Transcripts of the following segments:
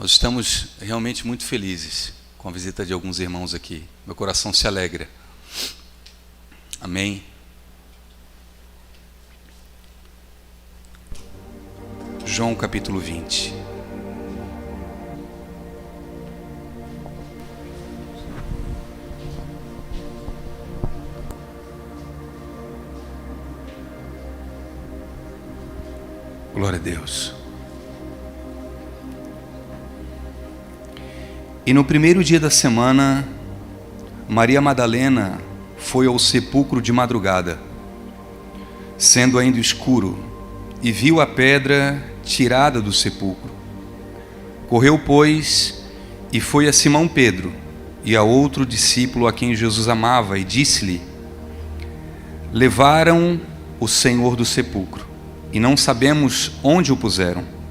Nós estamos realmente muito felizes com a visita de alguns irmãos aqui. Meu coração se alegra. Amém. João capítulo 20. Glória a Deus. E no primeiro dia da semana, Maria Madalena foi ao sepulcro de madrugada, sendo ainda escuro, e viu a pedra tirada do sepulcro. Correu, pois, e foi a Simão Pedro e a outro discípulo a quem Jesus amava, e disse-lhe: levaram o Senhor do sepulcro, e não sabemos onde o puseram.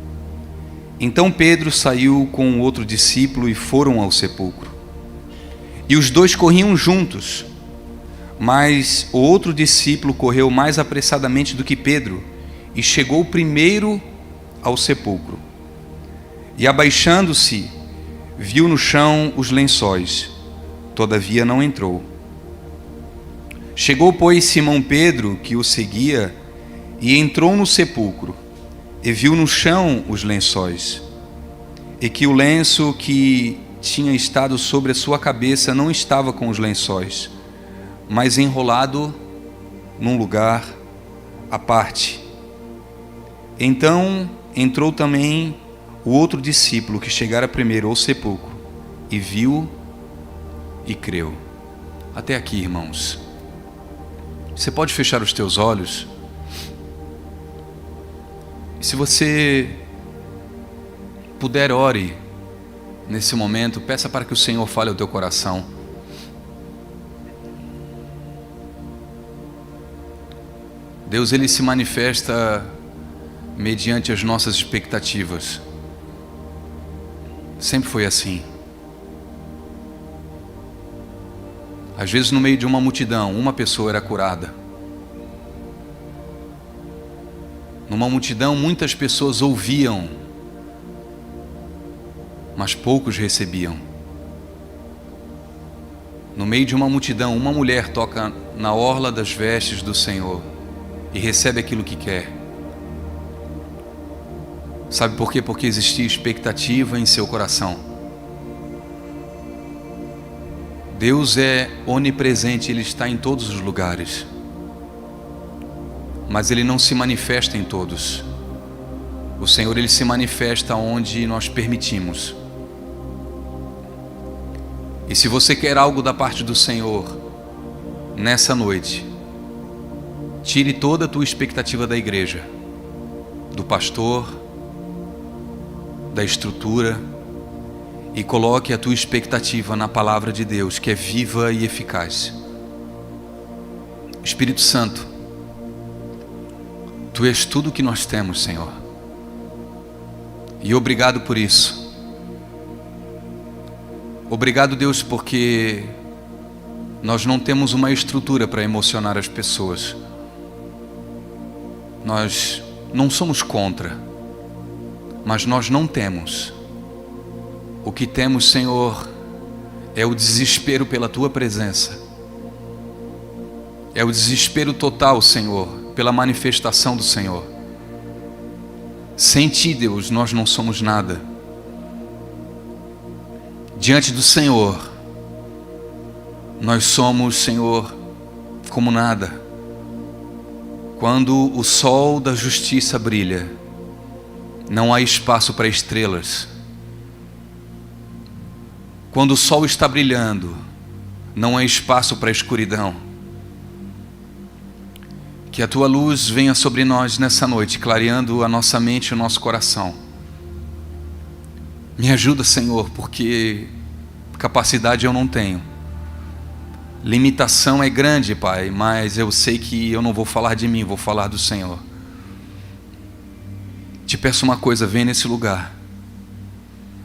Então Pedro saiu com o outro discípulo e foram ao sepulcro. E os dois corriam juntos, mas o outro discípulo correu mais apressadamente do que Pedro e chegou primeiro ao sepulcro. E abaixando-se, viu no chão os lençóis, todavia não entrou. Chegou, pois, Simão Pedro, que o seguia, e entrou no sepulcro, e viu no chão os lençóis, e que o lenço que tinha estado sobre a sua cabeça não estava com os lençóis, mas enrolado num lugar à parte. Então entrou também o outro discípulo que chegara primeiro ao sepulcro, e viu e creu. Até aqui, irmãos. Você pode fechar os teus olhos? Se você puder, ore nesse momento, peça para que o Senhor fale ao teu coração. Deus, Ele se manifesta mediante as nossas expectativas. Sempre foi assim. Às vezes, no meio de uma multidão, uma pessoa era curada. Numa multidão, muitas pessoas ouviam, mas poucos recebiam. No meio de uma multidão, uma mulher toca na orla das vestes do Senhor e recebe aquilo que quer. Sabe por quê? Porque existia expectativa em seu coração. Deus é onipresente, Ele está em todos os lugares, mas Ele não se manifesta em todos. O Senhor, Ele se manifesta onde nós permitimos. E se você quer algo da parte do Senhor nessa noite, tire toda a tua expectativa da igreja, do pastor, da estrutura, e coloque a tua expectativa na palavra de Deus, que é viva e eficaz. Espírito Santo, Tu és tudo o que nós temos, Senhor, e obrigado por isso. Obrigado, Deus, porque nós não temos uma estrutura para emocionar as pessoas. Nós não somos contra, mas nós não temos. O que temos, Senhor, é o desespero pela Tua presença. É o desespero total, Senhor, pela manifestação do Senhor. Sem Ti, Deus, nós não somos nada. Diante do Senhor, nós somos, Senhor, como nada. Quando o sol da justiça brilha, não há espaço para estrelas. Quando o sol está brilhando, não há espaço para a escuridão. Que a Tua luz venha sobre nós nessa noite, clareando a nossa mente e o nosso coração. Me ajuda, Senhor, porque capacidade eu não tenho. Limitação é grande, Pai, mas eu sei que eu não vou falar de mim, vou falar do Senhor. Te peço uma coisa, vem nesse lugar.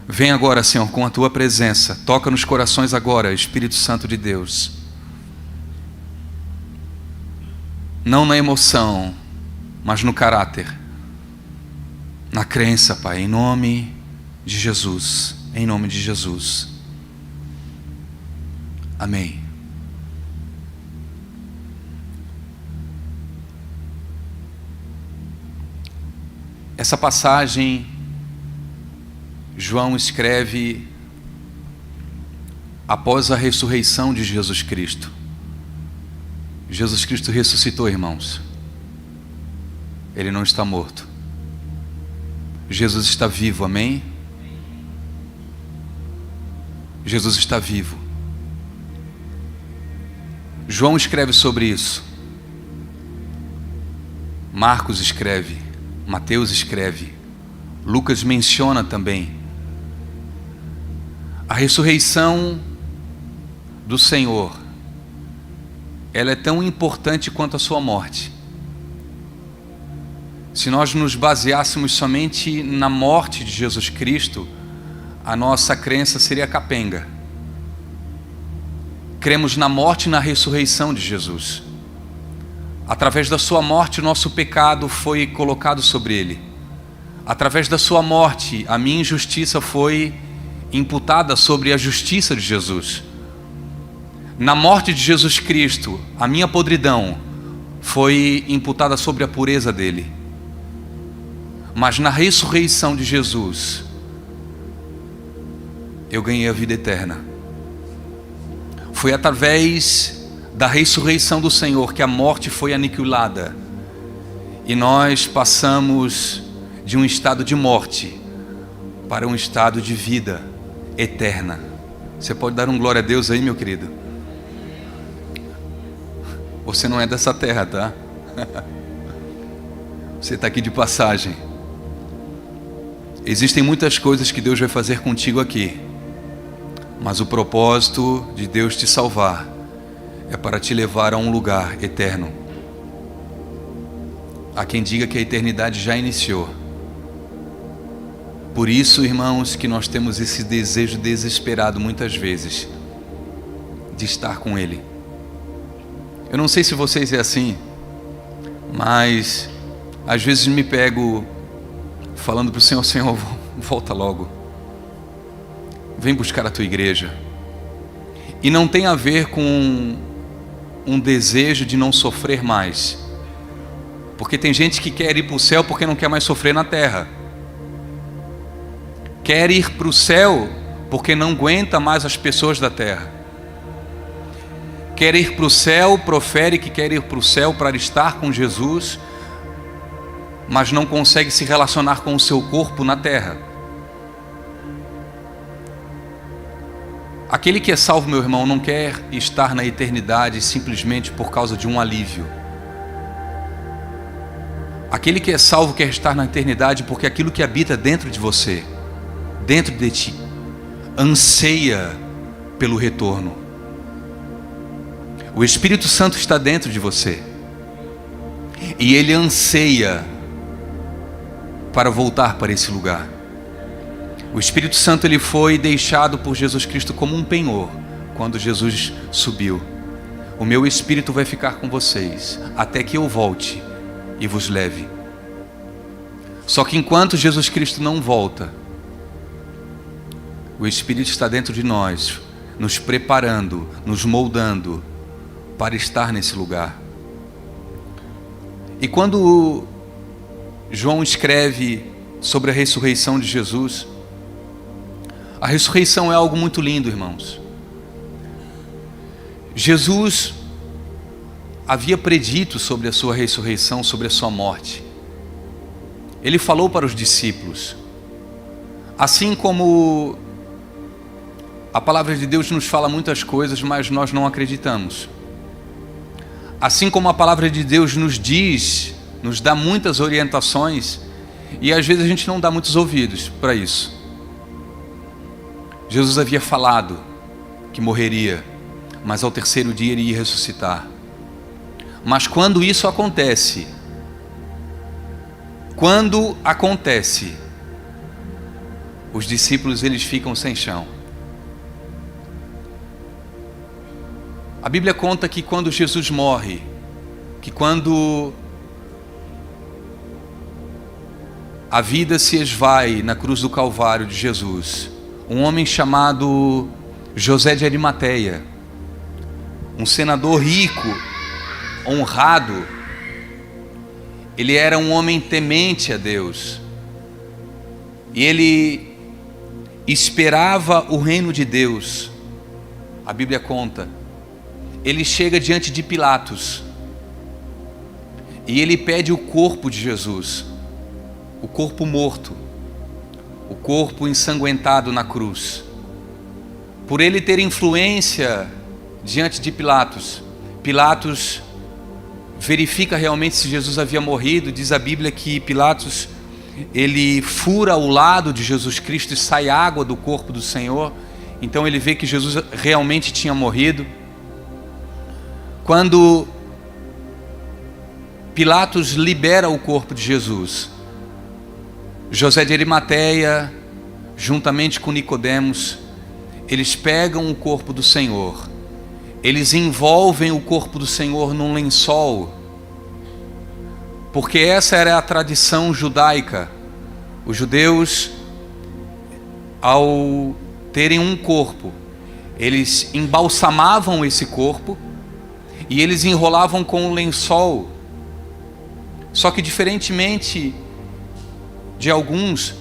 Vem agora, Senhor, com a Tua presença. Toca nos corações agora, Espírito Santo de Deus. Não na emoção, mas no caráter. Na crença, Pai, em nome de Jesus, em nome de Jesus. Amém. Essa passagem, João escreve após a ressurreição de Jesus Cristo. Jesus Cristo ressuscitou, irmãos. Ele não está morto. Jesus está vivo, amém? Jesus está vivo. João escreve sobre isso. Marcos escreve. Mateus escreve. Lucas menciona também. A ressurreição do Senhor, ela é tão importante quanto a sua morte. Se nós nos baseássemos somente na morte de Jesus Cristo, a nossa crença seria capenga. Cremos na morte e na ressurreição de Jesus. Através da sua morte, o nosso pecado foi colocado sobre ele. Através da sua morte, a minha injustiça foi imputada sobre a justiça de Jesus. Na morte de Jesus Cristo, a minha podridão foi imputada sobre a pureza dele. Mas na ressurreição de Jesus, eu ganhei a vida eterna. Foi através da ressurreição do Senhor que a morte foi aniquilada. E nós passamos de um estado de morte para um estado de vida eterna. Você pode dar um glória a Deus aí, meu querido? Você não é dessa terra, tá? Você está aqui de passagem. Existem muitas coisas que Deus vai fazer contigo aqui, mas o propósito de Deus te salvar é para te levar a um lugar eterno. Há quem diga que a eternidade já iniciou. Por isso, irmãos, que nós temos esse desejo desesperado muitas vezes de estar com Ele. Eu não sei se vocês é assim, mas às vezes me pego falando para o Senhor: Senhor, volta logo, vem buscar a tua igreja. E não tem a ver com um desejo de não sofrer mais, porque tem gente que quer ir para o céu porque não quer mais sofrer na terra. Quer ir para o céu porque não aguenta mais as pessoas da terra. Quer ir para o céu, profere que quer ir para o céu para estar com Jesus, mas não consegue se relacionar com o seu corpo na terra. Aquele que é salvo, meu irmão, não quer estar na eternidade simplesmente por causa de um alívio. Aquele que é salvo quer estar na eternidade porque aquilo que habita dentro de você, dentro de ti, anseia pelo retorno. O Espírito Santo está dentro de você e ele anseia para voltar para esse lugar. O Espírito Santo, ele foi deixado por Jesus Cristo como um penhor quando Jesus subiu. O meu Espírito vai ficar com vocês até que eu volte e vos leve. Só que enquanto Jesus Cristo não volta, o Espírito está dentro de nós, nos preparando, nos moldando para estar nesse lugar. E quando João escreve sobre a ressurreição de Jesus, a ressurreição é algo muito lindo, irmãos. Jesus havia predito sobre a sua ressurreição, sobre a sua morte. Ele falou para os discípulos, assim como a palavra de Deus nos fala muitas coisas, mas nós não acreditamos. Assim como a palavra de Deus nos diz, nos dá muitas orientações, e às vezes a gente não dá muitos ouvidos para isso. Jesus havia falado que morreria, mas ao terceiro dia ele ia ressuscitar. Mas quando isso acontece, os discípulos, eles ficam sem chão. A Bíblia conta que quando Jesus morre, que quando a vida se esvai na cruz do Calvário de Jesus. Um homem chamado José de Arimateia, um senador rico, honrado. Ele era um homem temente a Deus, e ele esperava o reino de Deus. A Bíblia conta, ele chega diante de Pilatos, e ele pede o corpo de Jesus, o corpo morto, o corpo ensanguentado na cruz. Por ele ter influência diante de Pilatos, Pilatos verifica realmente se Jesus havia morrido. Diz a Bíblia que Pilatos, ele fura o lado de Jesus Cristo e sai água do corpo do Senhor. Então ele vê que Jesus realmente tinha morrido. Quando Pilatos libera o corpo de Jesus, José de Arimateia, juntamente com Nicodemos, eles pegam o corpo do Senhor, eles envolvem o corpo do Senhor num lençol, porque essa era a tradição judaica. Os judeus, ao terem um corpo, eles embalsamavam esse corpo e eles enrolavam com um lençol. Só que diferentemente de alguns,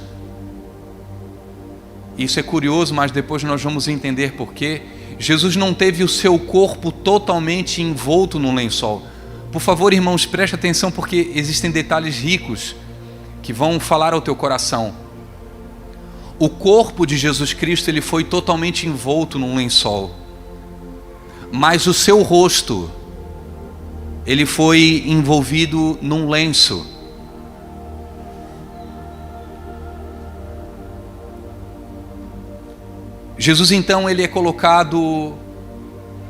isso é curioso, mas depois nós vamos entender por quê, Jesus não teve o seu corpo totalmente envolto no lençol. Por favor, irmãos, preste atenção, porque existem detalhes ricos que vão falar ao teu coração. O corpo de Jesus Cristo, ele foi totalmente envolto num lençol, mas o seu rosto, ele foi envolvido num lenço. Jesus então, ele é colocado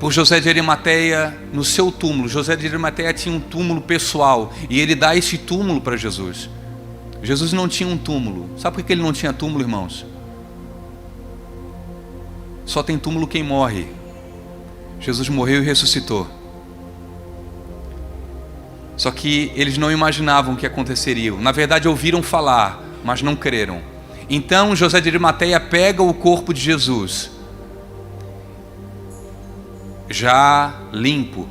por José de Arimateia no seu túmulo. José de Arimateia tinha um túmulo pessoal, e ele dá esse túmulo para Jesus. Jesus não tinha um túmulo. Sabe por que ele não tinha túmulo, irmãos? Só tem túmulo quem morre. Jesus morreu e ressuscitou. Só que eles não imaginavam o que aconteceria. Na verdade, ouviram falar, mas não creram. Então José de Arimateia pega o corpo de Jesus, já limpo,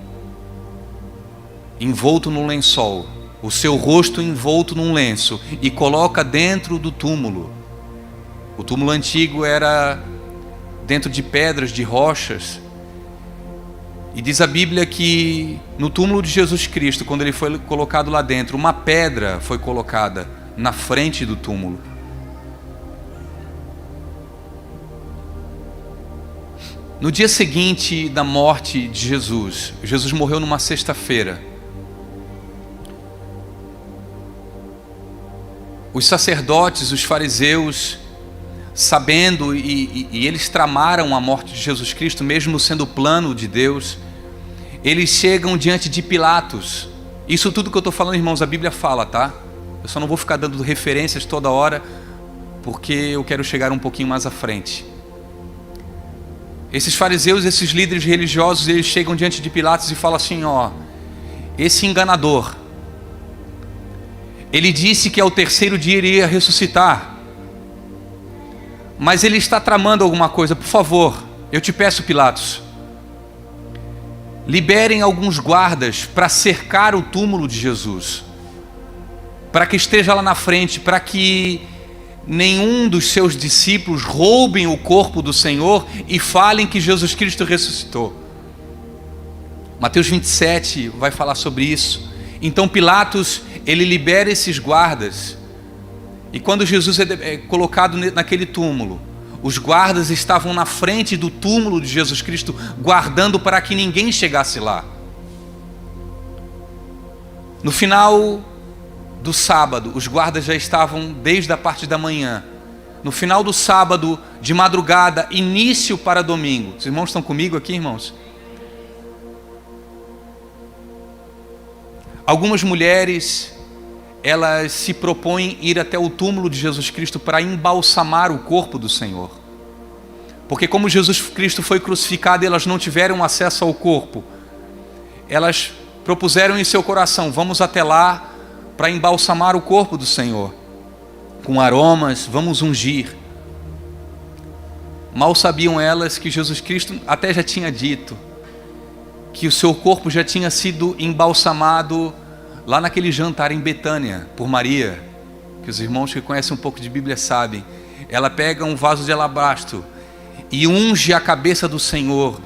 envolto num lençol, o seu rosto envolto num lenço, e coloca dentro do túmulo. O túmulo antigo era dentro de pedras, de rochas. E diz a Bíblia que no túmulo de Jesus Cristo, quando ele foi colocado lá dentro, uma pedra foi colocada na frente do túmulo. No dia seguinte da morte de Jesus, Jesus morreu numa sexta-feira. Os sacerdotes, os fariseus, sabendo, e eles tramaram a morte de Jesus Cristo, mesmo sendo o plano de Deus, eles chegam diante de Pilatos. Isso tudo que eu estou falando, irmãos, a Bíblia fala, tá? Eu só não vou ficar dando referências toda hora, porque eu quero chegar um pouquinho mais à frente. Esses fariseus, esses líderes religiosos, eles chegam diante de Pilatos e falam assim: ó, esse enganador, ele disse que ao terceiro dia iria ressuscitar, mas ele está tramando alguma coisa. Por favor, eu te peço, Pilatos, liberem alguns guardas para cercar o túmulo de Jesus, para que esteja lá na frente, para que nenhum dos seus discípulos roubem o corpo do Senhor e falem que Jesus Cristo ressuscitou. Mateus 27 vai falar sobre isso. Então Pilatos, ele libera esses guardas, e quando Jesus é colocado naquele túmulo, os guardas estavam na frente do túmulo de Jesus Cristo, guardando para que ninguém chegasse lá. No final do sábado, os guardas já estavam desde a parte da manhã. No final do sábado, de madrugada, início para domingo. Os irmãos estão comigo aqui, irmãos? Algumas mulheres, elas se propõem ir até o túmulo de Jesus Cristo para embalsamar o corpo do Senhor. Porque como Jesus Cristo foi crucificado e elas não tiveram acesso ao corpo, elas propuseram em seu coração: vamos até lá para embalsamar o corpo do Senhor. com aromas, vamos ungir. Mal sabiam elas que Jesus Cristo até já tinha dito que o seu corpo já tinha sido embalsamado lá naquele jantar em Betânia, por Maria, que os irmãos que conhecem um pouco de Bíblia sabem. Ela pega um vaso de alabastro e unge a cabeça do Senhor,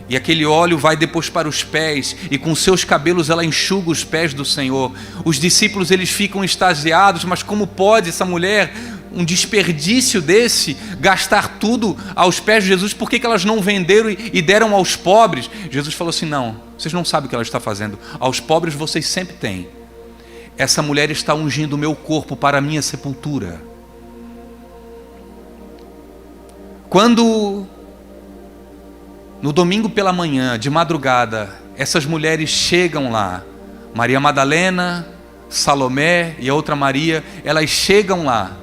e aquele óleo vai depois para os pés, e com seus cabelos ela enxuga os pés do Senhor. Os discípulos, eles ficam extasiados, mas como pode essa mulher, um desperdício desse, gastar tudo aos pés de Jesus? Por que elas não venderam e deram aos pobres? Jesus falou assim: não, vocês não sabem o que ela está fazendo, aos pobres vocês sempre têm. Essa mulher está ungindo o meu corpo para a minha sepultura. Quando no domingo pela manhã, de madrugada, essas mulheres chegam lá, Maria Madalena, Salomé e a outra Maria, elas chegam lá,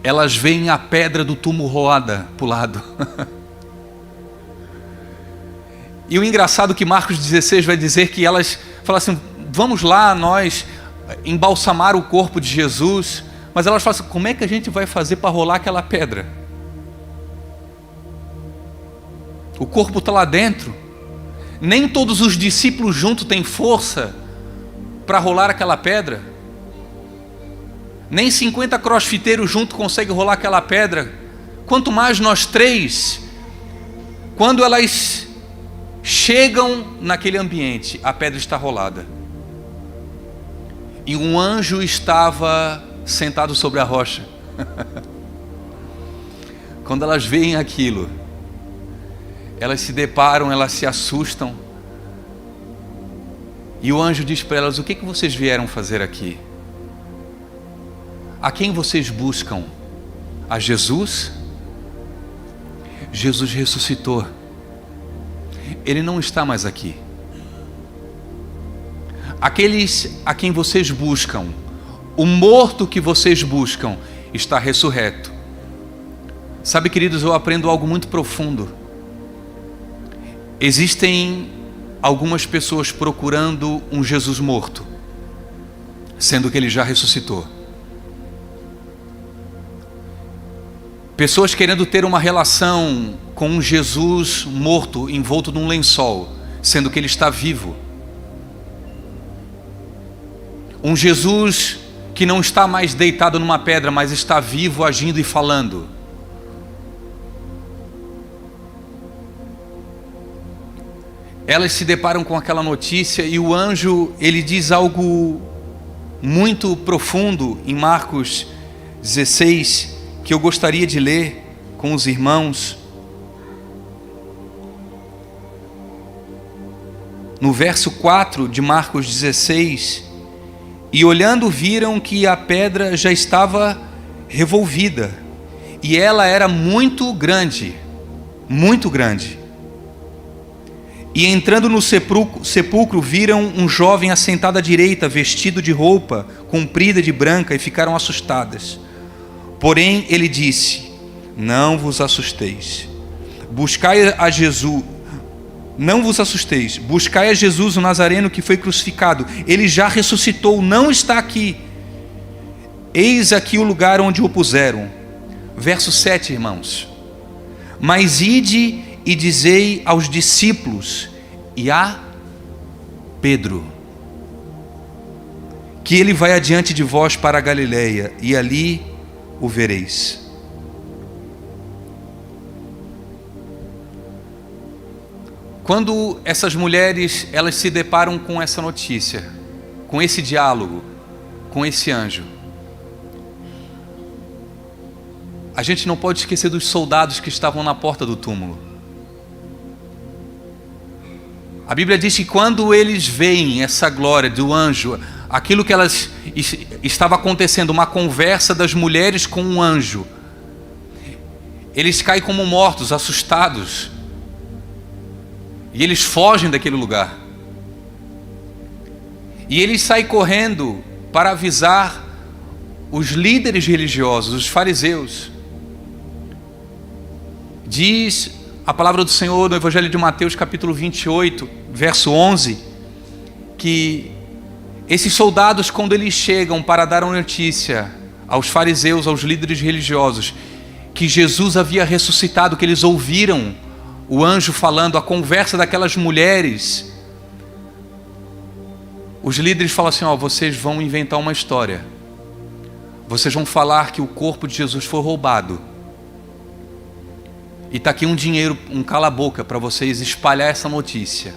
elas veem a pedra do túmulo rolada para o lado. E o engraçado é que Marcos 16 vai dizer que elas falam assim: vamos lá nós embalsamar o corpo de Jesus. Mas elas falam assim: como é que a gente vai fazer para rolar aquela pedra? O corpo está lá dentro. Nem todos os discípulos juntos têm força para rolar aquela pedra. Nem 50 crossfiteiros juntos conseguem rolar aquela pedra. Quanto mais nós três. Quando elas chegam naquele ambiente, a pedra está rolada. E um anjo estava sentado sobre a rocha. Quando elas veem aquilo, elas se deparam, elas se assustam. E o anjo diz para elas: o que vocês vieram fazer aqui? A quem vocês buscam? A Jesus? Jesus ressuscitou. Ele não está mais aqui. Aqueles a quem vocês buscam, o morto que vocês buscam, está ressurreto. Sabe, queridos, eu aprendo algo muito profundo. Existem algumas pessoas procurando um Jesus morto, sendo que ele já ressuscitou. Pessoas querendo ter uma relação com um Jesus morto, envolto num lençol, sendo que ele está vivo. Um Jesus que não está mais deitado numa pedra, mas está vivo, agindo e falando. Elas se deparam com aquela notícia e o anjo, ele diz algo muito profundo em Marcos 16, que eu gostaria de ler com os irmãos. No verso 4 de Marcos 16: e olhando viram que a pedra já estava revolvida, e ela era muito grande, muito grande. E entrando no sepulcro viram um jovem assentado à direita, vestido de roupa comprida de branca, e ficaram assustadas. Porém ele disse: não vos assusteis, buscai a Jesus. Não vos assusteis, buscai a Jesus o Nazareno que foi crucificado. Ele já ressuscitou, não está aqui. Eis aqui o lugar onde o puseram. Verso 7, irmãos: mas ide e dizei aos discípulos e a Pedro que ele vai adiante de vós para a Galileia, e ali o vereis. Quando essas mulheres, elas se deparam com essa notícia, com esse diálogo, com esse anjo, a gente não pode esquecer dos soldados que estavam na porta do túmulo. A Bíblia diz que quando eles veem essa glória do anjo, aquilo que estava acontecendo, uma conversa das mulheres com um anjo, eles caem como mortos, assustados, e eles fogem daquele lugar. E eles saem correndo para avisar os líderes religiosos, os fariseus. Diz a palavra do Senhor no Evangelho de Mateus, capítulo 28, verso 11, que esses soldados, quando eles chegam para dar uma notícia aos fariseus, aos líderes religiosos, que Jesus havia ressuscitado, que eles ouviram o anjo falando, a conversa daquelas mulheres. Os líderes falam assim: vocês vão inventar uma história, vocês vão falar que o corpo de Jesus foi roubado, e está aqui um dinheiro, um cala-boca para vocês espalhar essa notícia.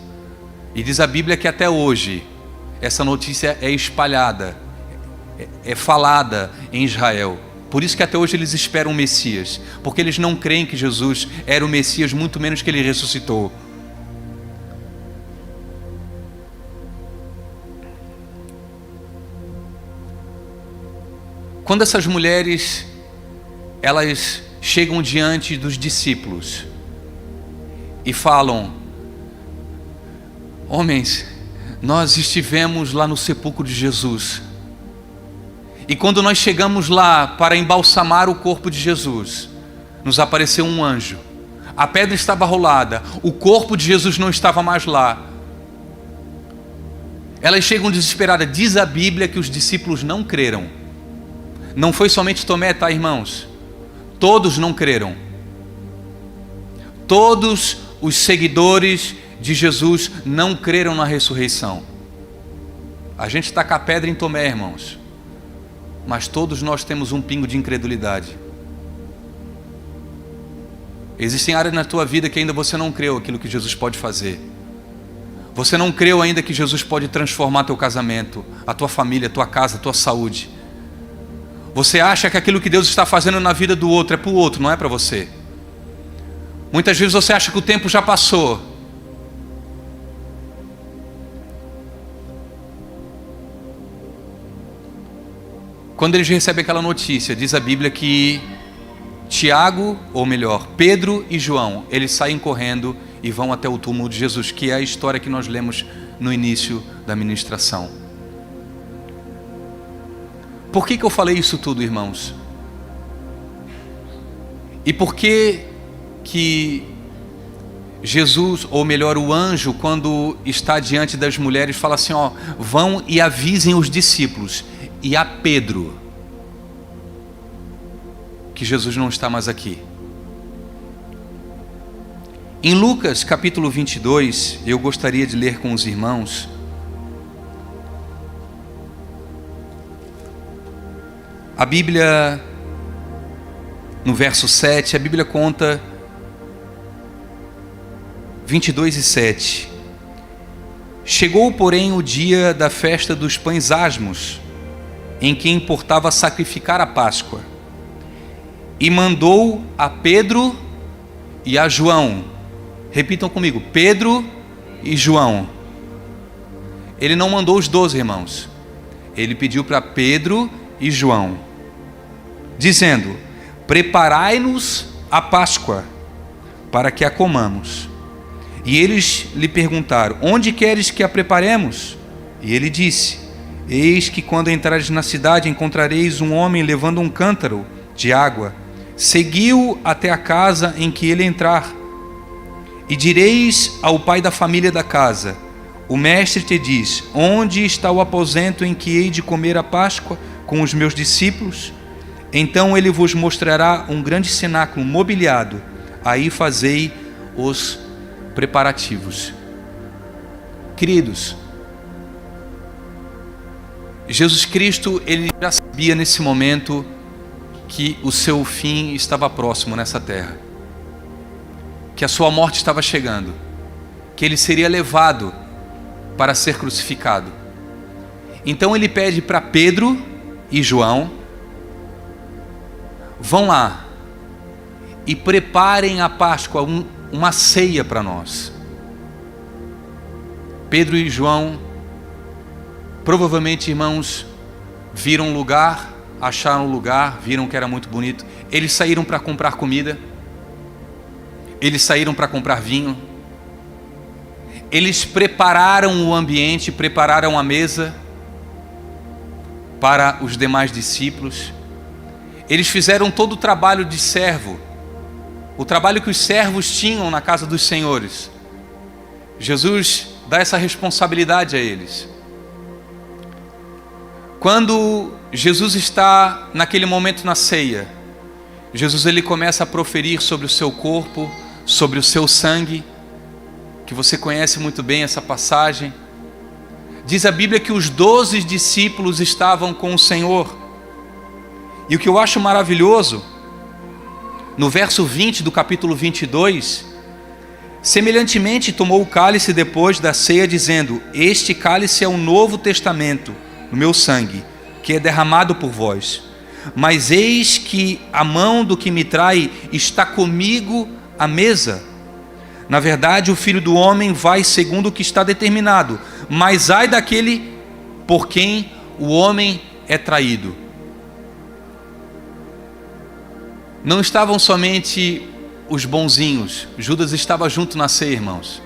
E diz a Bíblia que até hoje essa notícia é espalhada, é falada em Israel. Por isso que até hoje eles esperam o Messias, porque eles não creem que Jesus era o Messias, muito menos que ele ressuscitou. Quando essas mulheres, elas chegam diante dos discípulos e falam: homens, nós estivemos lá no sepulcro de Jesus, e quando nós chegamos lá para embalsamar o corpo de Jesus, nos apareceu um anjo, a pedra estava rolada, o corpo de Jesus não estava mais lá. Elas chegam desesperadas. Diz a Bíblia que os discípulos não creram. Não foi somente Tomé, tá, irmãos? Todos não creram. Todos os seguidores de Jesus não creram na ressurreição. A gente está com a pedra em Tomé, irmãos, mas todos nós temos um pingo de incredulidade. Existem áreas na tua vida que ainda você não creu aquilo que Jesus pode fazer. Você não creu ainda que Jesus pode transformar teu casamento, a tua família, a tua casa, a tua saúde. Você acha que aquilo que Deus está fazendo na vida do outro é para o outro, não é para você. Muitas vezes você acha que o tempo já passou. Quando eles recebem aquela notícia, diz a Bíblia que Tiago, ou melhor, Pedro e João, eles saem correndo e vão até o túmulo de Jesus, que é a história que nós lemos no início da ministração. Por que eu falei isso tudo, irmãos? E por que Jesus, ou melhor, o anjo, quando está diante das mulheres, fala assim: vão e avisem os discípulos e a Pedro que Jesus não está mais aqui. Em Lucas capítulo 22, eu gostaria de ler com os irmãos. A Bíblia, no verso 7, a Bíblia conta 22:7. Chegou, porém, o dia da festa dos pães asmos, em que importava sacrificar a Páscoa, e mandou a Pedro e a João. Repitam comigo: Pedro e João. Ele não mandou os 12, irmãos. Ele pediu para Pedro e João, dizendo: preparai-nos a Páscoa, para que a comamos. E eles lhe perguntaram: onde queres que a preparemos? E ele disse: eis que quando entrares na cidade encontrareis um homem levando um cântaro de água. Segui-o até a casa em que ele entrar. E direis ao pai da família da casa: o mestre te diz: onde está o aposento em que hei de comer a Páscoa com os meus discípulos? Então ele vos mostrará um grande cenáculo mobiliado. Aí fazei os preparativos. Queridos, Jesus Cristo, ele já sabia nesse momento que o seu fim estava próximo nessa terra, que a sua morte estava chegando, que ele seria levado para ser crucificado. Então ele pede para Pedro e João: vão lá e preparem a Páscoa, uma ceia para nós. Pedro e João, provavelmente, irmãos, viram um lugar, acharam um lugar, viram que era muito bonito. Eles saíram para comprar comida, eles saíram para comprar vinho, eles prepararam o ambiente, prepararam a mesa para os demais discípulos. Eles fizeram todo o trabalho de servo, o trabalho que os servos tinham na casa dos senhores. Jesus dá essa responsabilidade a eles. Quando Jesus está naquele momento na ceia. Jesus ele começa a proferir sobre o seu corpo, sobre o seu sangue, que você conhece muito bem essa passagem. Diz a Bíblia que os 12 discípulos estavam com o Senhor. E o que eu acho maravilhoso, no verso 20 do capítulo 22, semelhantemente tomou o cálice depois da ceia, dizendo: este cálice é o novo testamento no meu sangue, que é derramado por vós. Mas eis que a mão do que me trai está comigo à mesa. Na verdade, o Filho do Homem vai segundo o que está determinado, mas ai daquele por quem o homem é traído. Não estavam somente os bonzinhos, Judas estava junto na ceia, irmãos.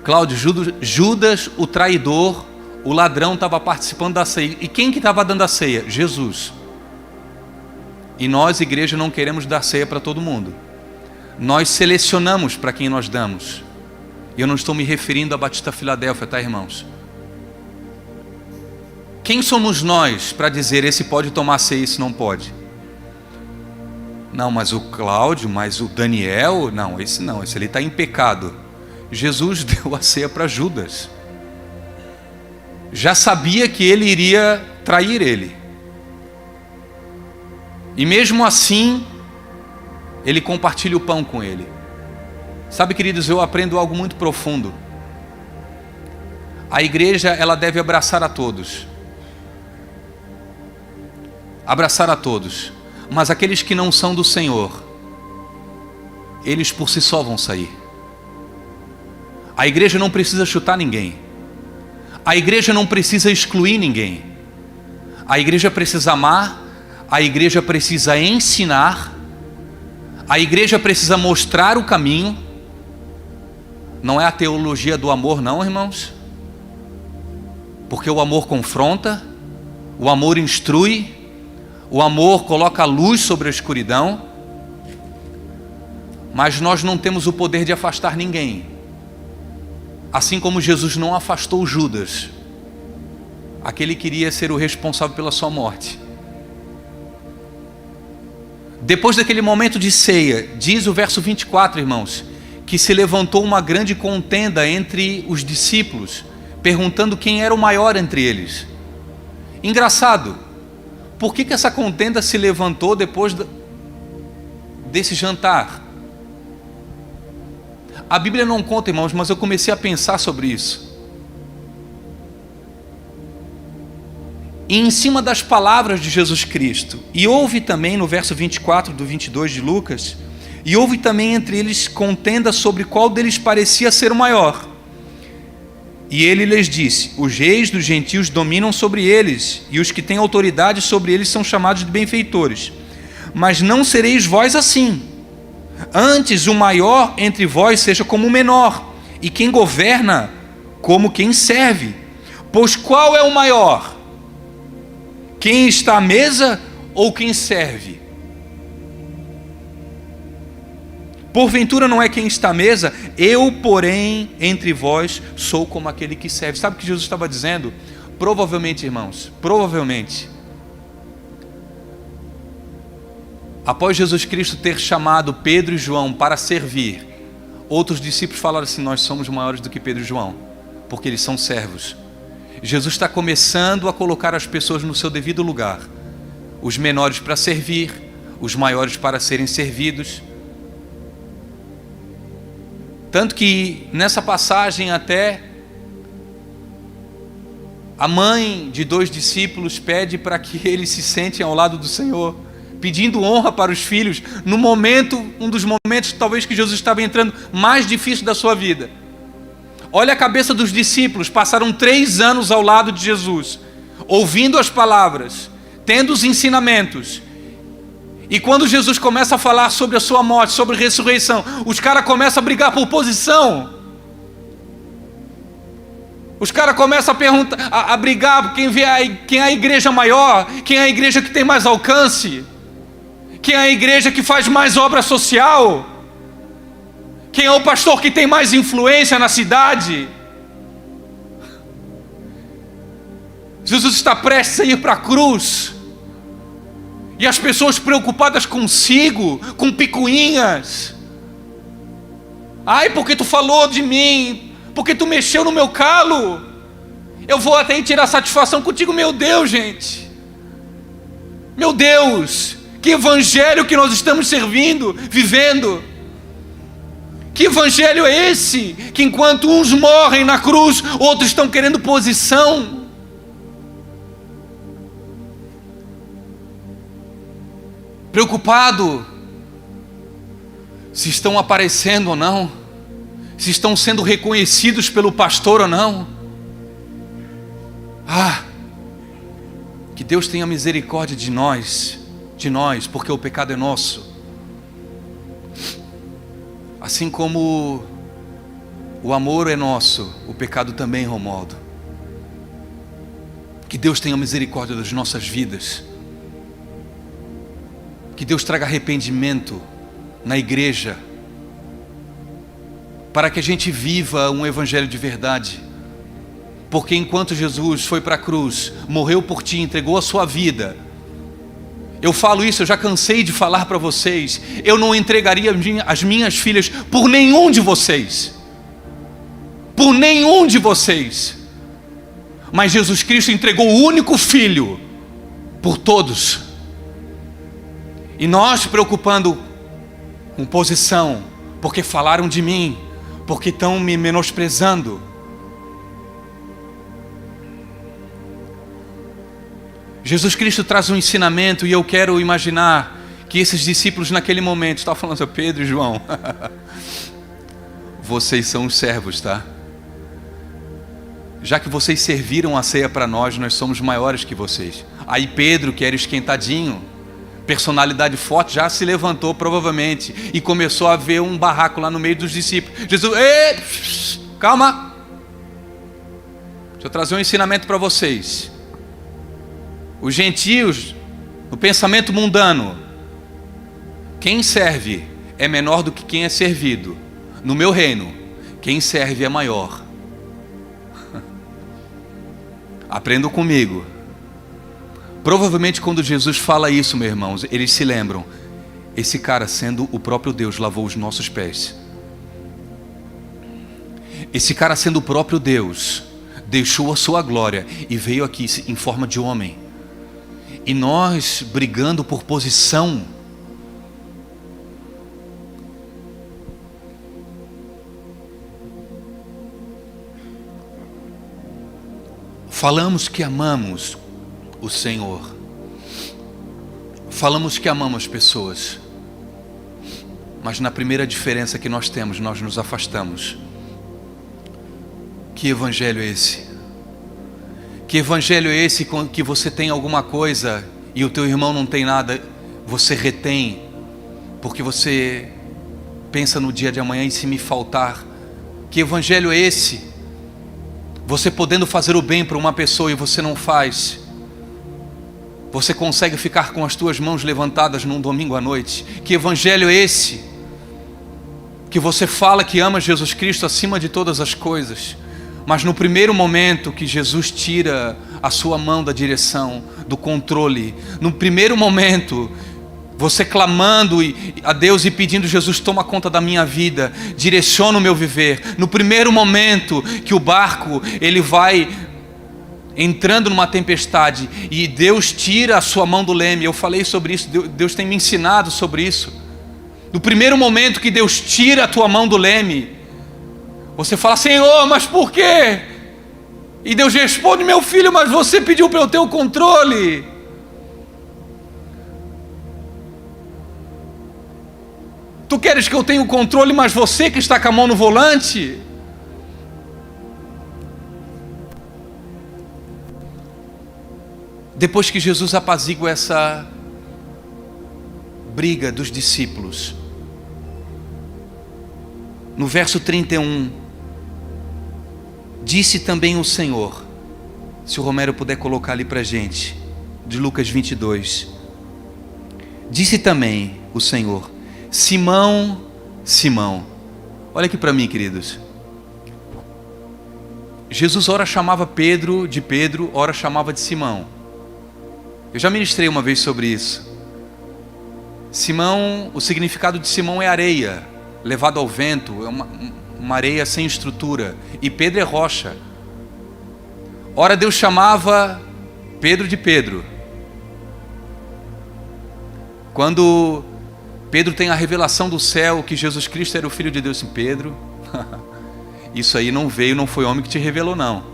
Cláudio, Judas, o traidor, o ladrão, estava participando da ceia. E quem que estava dando a ceia? Jesus. E nós, igreja, não queremos dar ceia para todo mundo. Nós selecionamos para quem nós damos. E eu não estou me referindo à Batista Filadélfia, tá, irmãos? Quem somos nós para dizer esse pode tomar ceia e esse não pode? Não, mas o Cláudio, mas o Daniel, não, esse ali está em pecado. Jesus deu a ceia para Judas. Já sabia que ele iria trair ele. E mesmo assim, ele compartilha o pão com ele. Sabe, queridos, eu aprendo algo muito profundo. A igreja, ela deve abraçar a todos. Abraçar a todos. Mas aqueles que não são do Senhor, eles por si só vão sair. A igreja não precisa chutar ninguém. A igreja não precisa excluir ninguém. A igreja precisa amar. A igreja precisa ensinar. A igreja precisa mostrar o caminho. Não é a teologia do amor, não, irmãos. Porque o amor confronta, o amor instrui, o amor coloca a luz sobre a escuridão. Mas nós não temos o poder de afastar ninguém. Assim como Jesus não afastou Judas, aquele que queria ser o responsável pela sua morte. Depois daquele momento de ceia, diz o verso 24, irmãos, que se levantou uma grande contenda entre os discípulos, perguntando quem era o maior entre eles. Engraçado, por que essa contenda se levantou depois desse jantar? A Bíblia não conta, irmãos, mas eu comecei a pensar sobre isso. E em cima das palavras de Jesus Cristo, e houve também no verso 24 do 22 de Lucas, e houve também entre eles contenda sobre qual deles parecia ser o maior. E ele lhes disse: os reis dos gentios dominam sobre eles, e os que têm autoridade sobre eles são chamados de benfeitores. Mas não sereis vós assim. Antes o maior entre vós seja como o menor, e quem governa como quem serve. Pois qual é o maior? Quem está à mesa ou quem serve? Porventura não é quem está à mesa? Eu, porém, entre vós sou como aquele que serve. Sabe o que Jesus estava dizendo? Provavelmente, irmãos, provavelmente, após Jesus Cristo ter chamado Pedro e João para servir, outros discípulos falaram assim: nós somos maiores do que Pedro e João, porque eles são servos. Jesus está começando a colocar as pessoas no seu devido lugar. Os menores para servir, os maiores para serem servidos. Tanto que nessa passagem até a mãe de 2 discípulos pede para que eles se sentem ao lado do Senhor, pedindo honra para os filhos, no momento, um dos momentos talvez que Jesus estava entrando mais difícil da sua vida. Olha a cabeça dos discípulos, passaram 3 anos ao lado de Jesus, ouvindo as palavras, tendo os ensinamentos. E quando Jesus começa a falar sobre a sua morte, sobre a ressurreição, os caras começam a brigar por posição. Os caras começam a perguntar, a brigar quem é a igreja maior, quem é a igreja que tem mais alcance, quem é a igreja que faz mais obra social, quem é o pastor que tem mais influência na cidade. Jesus está prestes a ir para a cruz. E as pessoas preocupadas consigo, com picuinhas. Ai, porque tu falou de mim, porque tu mexeu no meu calo, eu vou até ir tirar satisfação contigo. Meu Deus, gente. Meu Deus, que evangelho que nós estamos servindo, vivendo. Que evangelho é esse? Que enquanto uns morrem na cruz, outros estão querendo posição. Preocupado se estão aparecendo ou não, se estão sendo reconhecidos pelo pastor ou não. Que Deus tenha misericórdia de nós, porque o pecado é nosso. Assim como o amor é nosso, o pecado também, Romualdo. Que Deus tenha misericórdia das nossas vidas. Que Deus traga arrependimento na igreja, para que a gente viva um evangelho de verdade. Porque enquanto Jesus foi para a cruz, morreu por ti, entregou a sua vida, eu falo isso, eu já cansei de falar para vocês, eu não entregaria as minhas filhas por nenhum de vocês. Por nenhum de vocês. Mas Jesus Cristo entregou o único filho por todos. E nós preocupando com posição, porque falaram de mim, porque estão me menosprezando. Jesus Cristo traz um ensinamento, e eu quero imaginar que esses discípulos naquele momento estavam falando assim: Pedro e João, vocês são os servos, tá? Já que vocês serviram a ceia para nós, nós somos maiores que vocês. Aí Pedro, que era esquentadinho, personalidade forte, já se levantou provavelmente e começou a ver um barraco lá no meio dos discípulos. Jesus, calma, deixa eu trazer um ensinamento para vocês. Os gentios, no pensamento mundano, quem serve é menor do que quem é servido. No meu reino, quem serve é maior. Aprendam comigo. Provavelmente quando Jesus fala isso, meus irmãos, eles se lembram: esse cara, sendo o próprio Deus, lavou os nossos pés. Esse cara, sendo o próprio Deus, deixou a sua glória e veio aqui em forma de homem. E nós brigando por posição. Falamos que amamos o Senhor, falamos que amamos pessoas, mas na primeira diferença que nós temos, nós nos afastamos. Que evangelho é esse? Que evangelho é esse que você tem alguma coisa e o teu irmão não tem nada, você retém, porque você pensa no dia de amanhã e se me faltar? Que evangelho é esse? Você podendo fazer o bem para uma pessoa e você não faz. Você consegue ficar com as tuas mãos levantadas num domingo à noite? Que evangelho é esse? Que você fala que ama Jesus Cristo acima de todas as coisas, mas no primeiro momento que Jesus tira a sua mão da direção, do controle, no primeiro momento, você clamando a Deus e pedindo: Jesus, toma conta da minha vida, direciona o meu viver. No primeiro momento que o barco, ele vai entrando numa tempestade e Deus tira a sua mão do leme. Eu falei sobre isso, Deus tem me ensinado sobre isso. No primeiro momento que Deus tira a tua mão do leme, você fala: Senhor, mas por quê? E Deus responde: meu filho, mas você pediu para eu ter o controle. Tu queres que eu tenha o controle, mas você que está com a mão no volante? Depois que Jesus apazigua essa briga dos discípulos, no verso 31, disse também o Senhor, se o Romero puder colocar ali para a gente, de Lucas 22, disse também o Senhor: Simão, Simão. Olha aqui para mim, queridos. Jesus ora chamava Pedro de Pedro, ora chamava de Simão. Eu já ministrei uma vez sobre isso. Simão, o significado de Simão é areia, levado ao vento, é uma areia sem estrutura. E Pedro é rocha. Ora Deus chamava Pedro de Pedro. Quando Pedro tem a revelação do céu que Jesus Cristo era o Filho de Deus em Pedro, isso aí não foi homem que te revelou, não.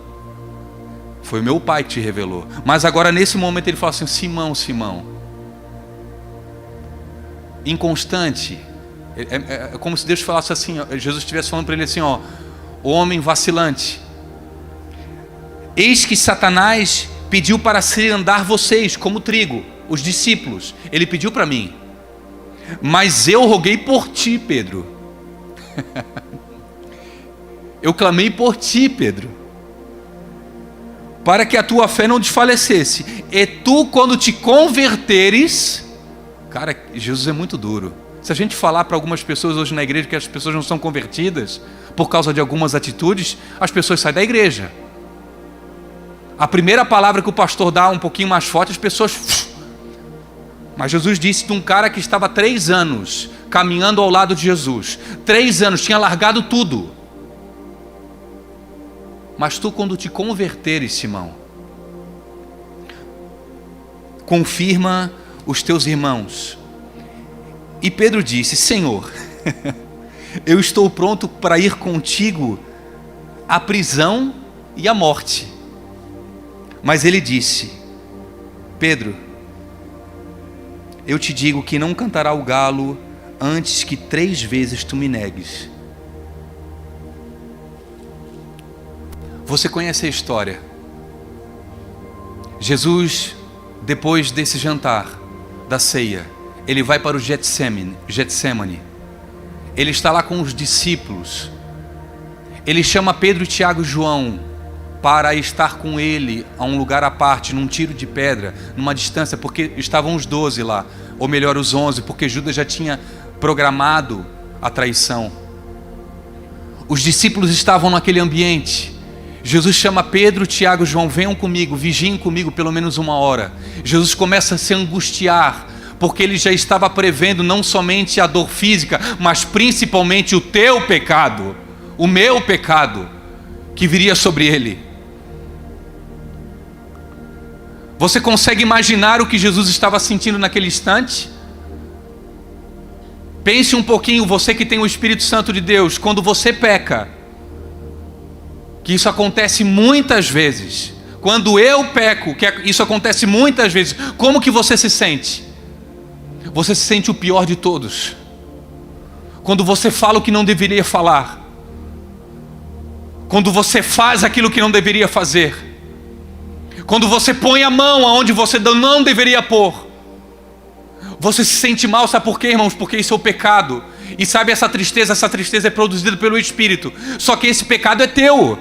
Foi meu Pai que te revelou. Mas agora nesse momento ele fala assim: Simão, Simão. Inconstante. É como se Deus falasse assim, Jesus estivesse falando para ele assim, ó, o homem vacilante. Eis que Satanás pediu para cirandar vocês como trigo, os discípulos. Ele pediu para mim. Mas eu roguei por ti, Pedro. Eu clamei por ti, Pedro, para que a tua fé não desfalecesse. E tu, quando te converteres... Cara, Jesus é muito duro. Se a gente falar para algumas pessoas hoje na igreja que as pessoas não são convertidas por causa de algumas atitudes, as pessoas saem da igreja. A primeira palavra que o pastor dá um pouquinho mais forte, as pessoas... Mas Jesus disse de um cara que estava 3 anos caminhando ao lado de Jesus. 3 anos, tinha largado tudo. Mas tu, quando te converteres, Simão, confirma os teus irmãos. E Pedro disse: Senhor, eu estou pronto para ir contigo à prisão e à morte. Mas ele disse: Pedro, eu te digo que não cantará o galo antes que 3 vezes tu me negues. Você conhece a história. Jesus, depois desse jantar, da ceia, ele vai para o Getsemane. Ele está lá com os discípulos. Ele chama Pedro, Tiago e João para estar com ele a um lugar à parte, num tiro de pedra, numa distância, porque estavam os 12 lá, ou melhor, os 11, porque Judas já tinha programado a traição. Os discípulos estavam naquele ambiente. Jesus chama Pedro, Tiago e João: venham comigo, vigiem comigo pelo menos 1 hora. Jesus começa a se angustiar, porque ele já estava prevendo não somente a dor física, mas principalmente o teu pecado, o meu pecado, que viria sobre ele. Você consegue imaginar o que Jesus estava sentindo naquele instante? Pense um pouquinho, você que tem o Espírito Santo de Deus, quando você peca, que isso acontece muitas vezes. Quando eu peco, que isso acontece muitas vezes, como que você se sente? Você se sente o pior de todos. Quando você fala o que não deveria falar. Quando você faz aquilo que não deveria fazer. Quando você põe a mão aonde você não deveria pôr. Você se sente mal, sabe por quê, irmãos? Porque isso é o pecado. E sabe, essa tristeza é produzida pelo Espírito. Só que esse pecado é teu.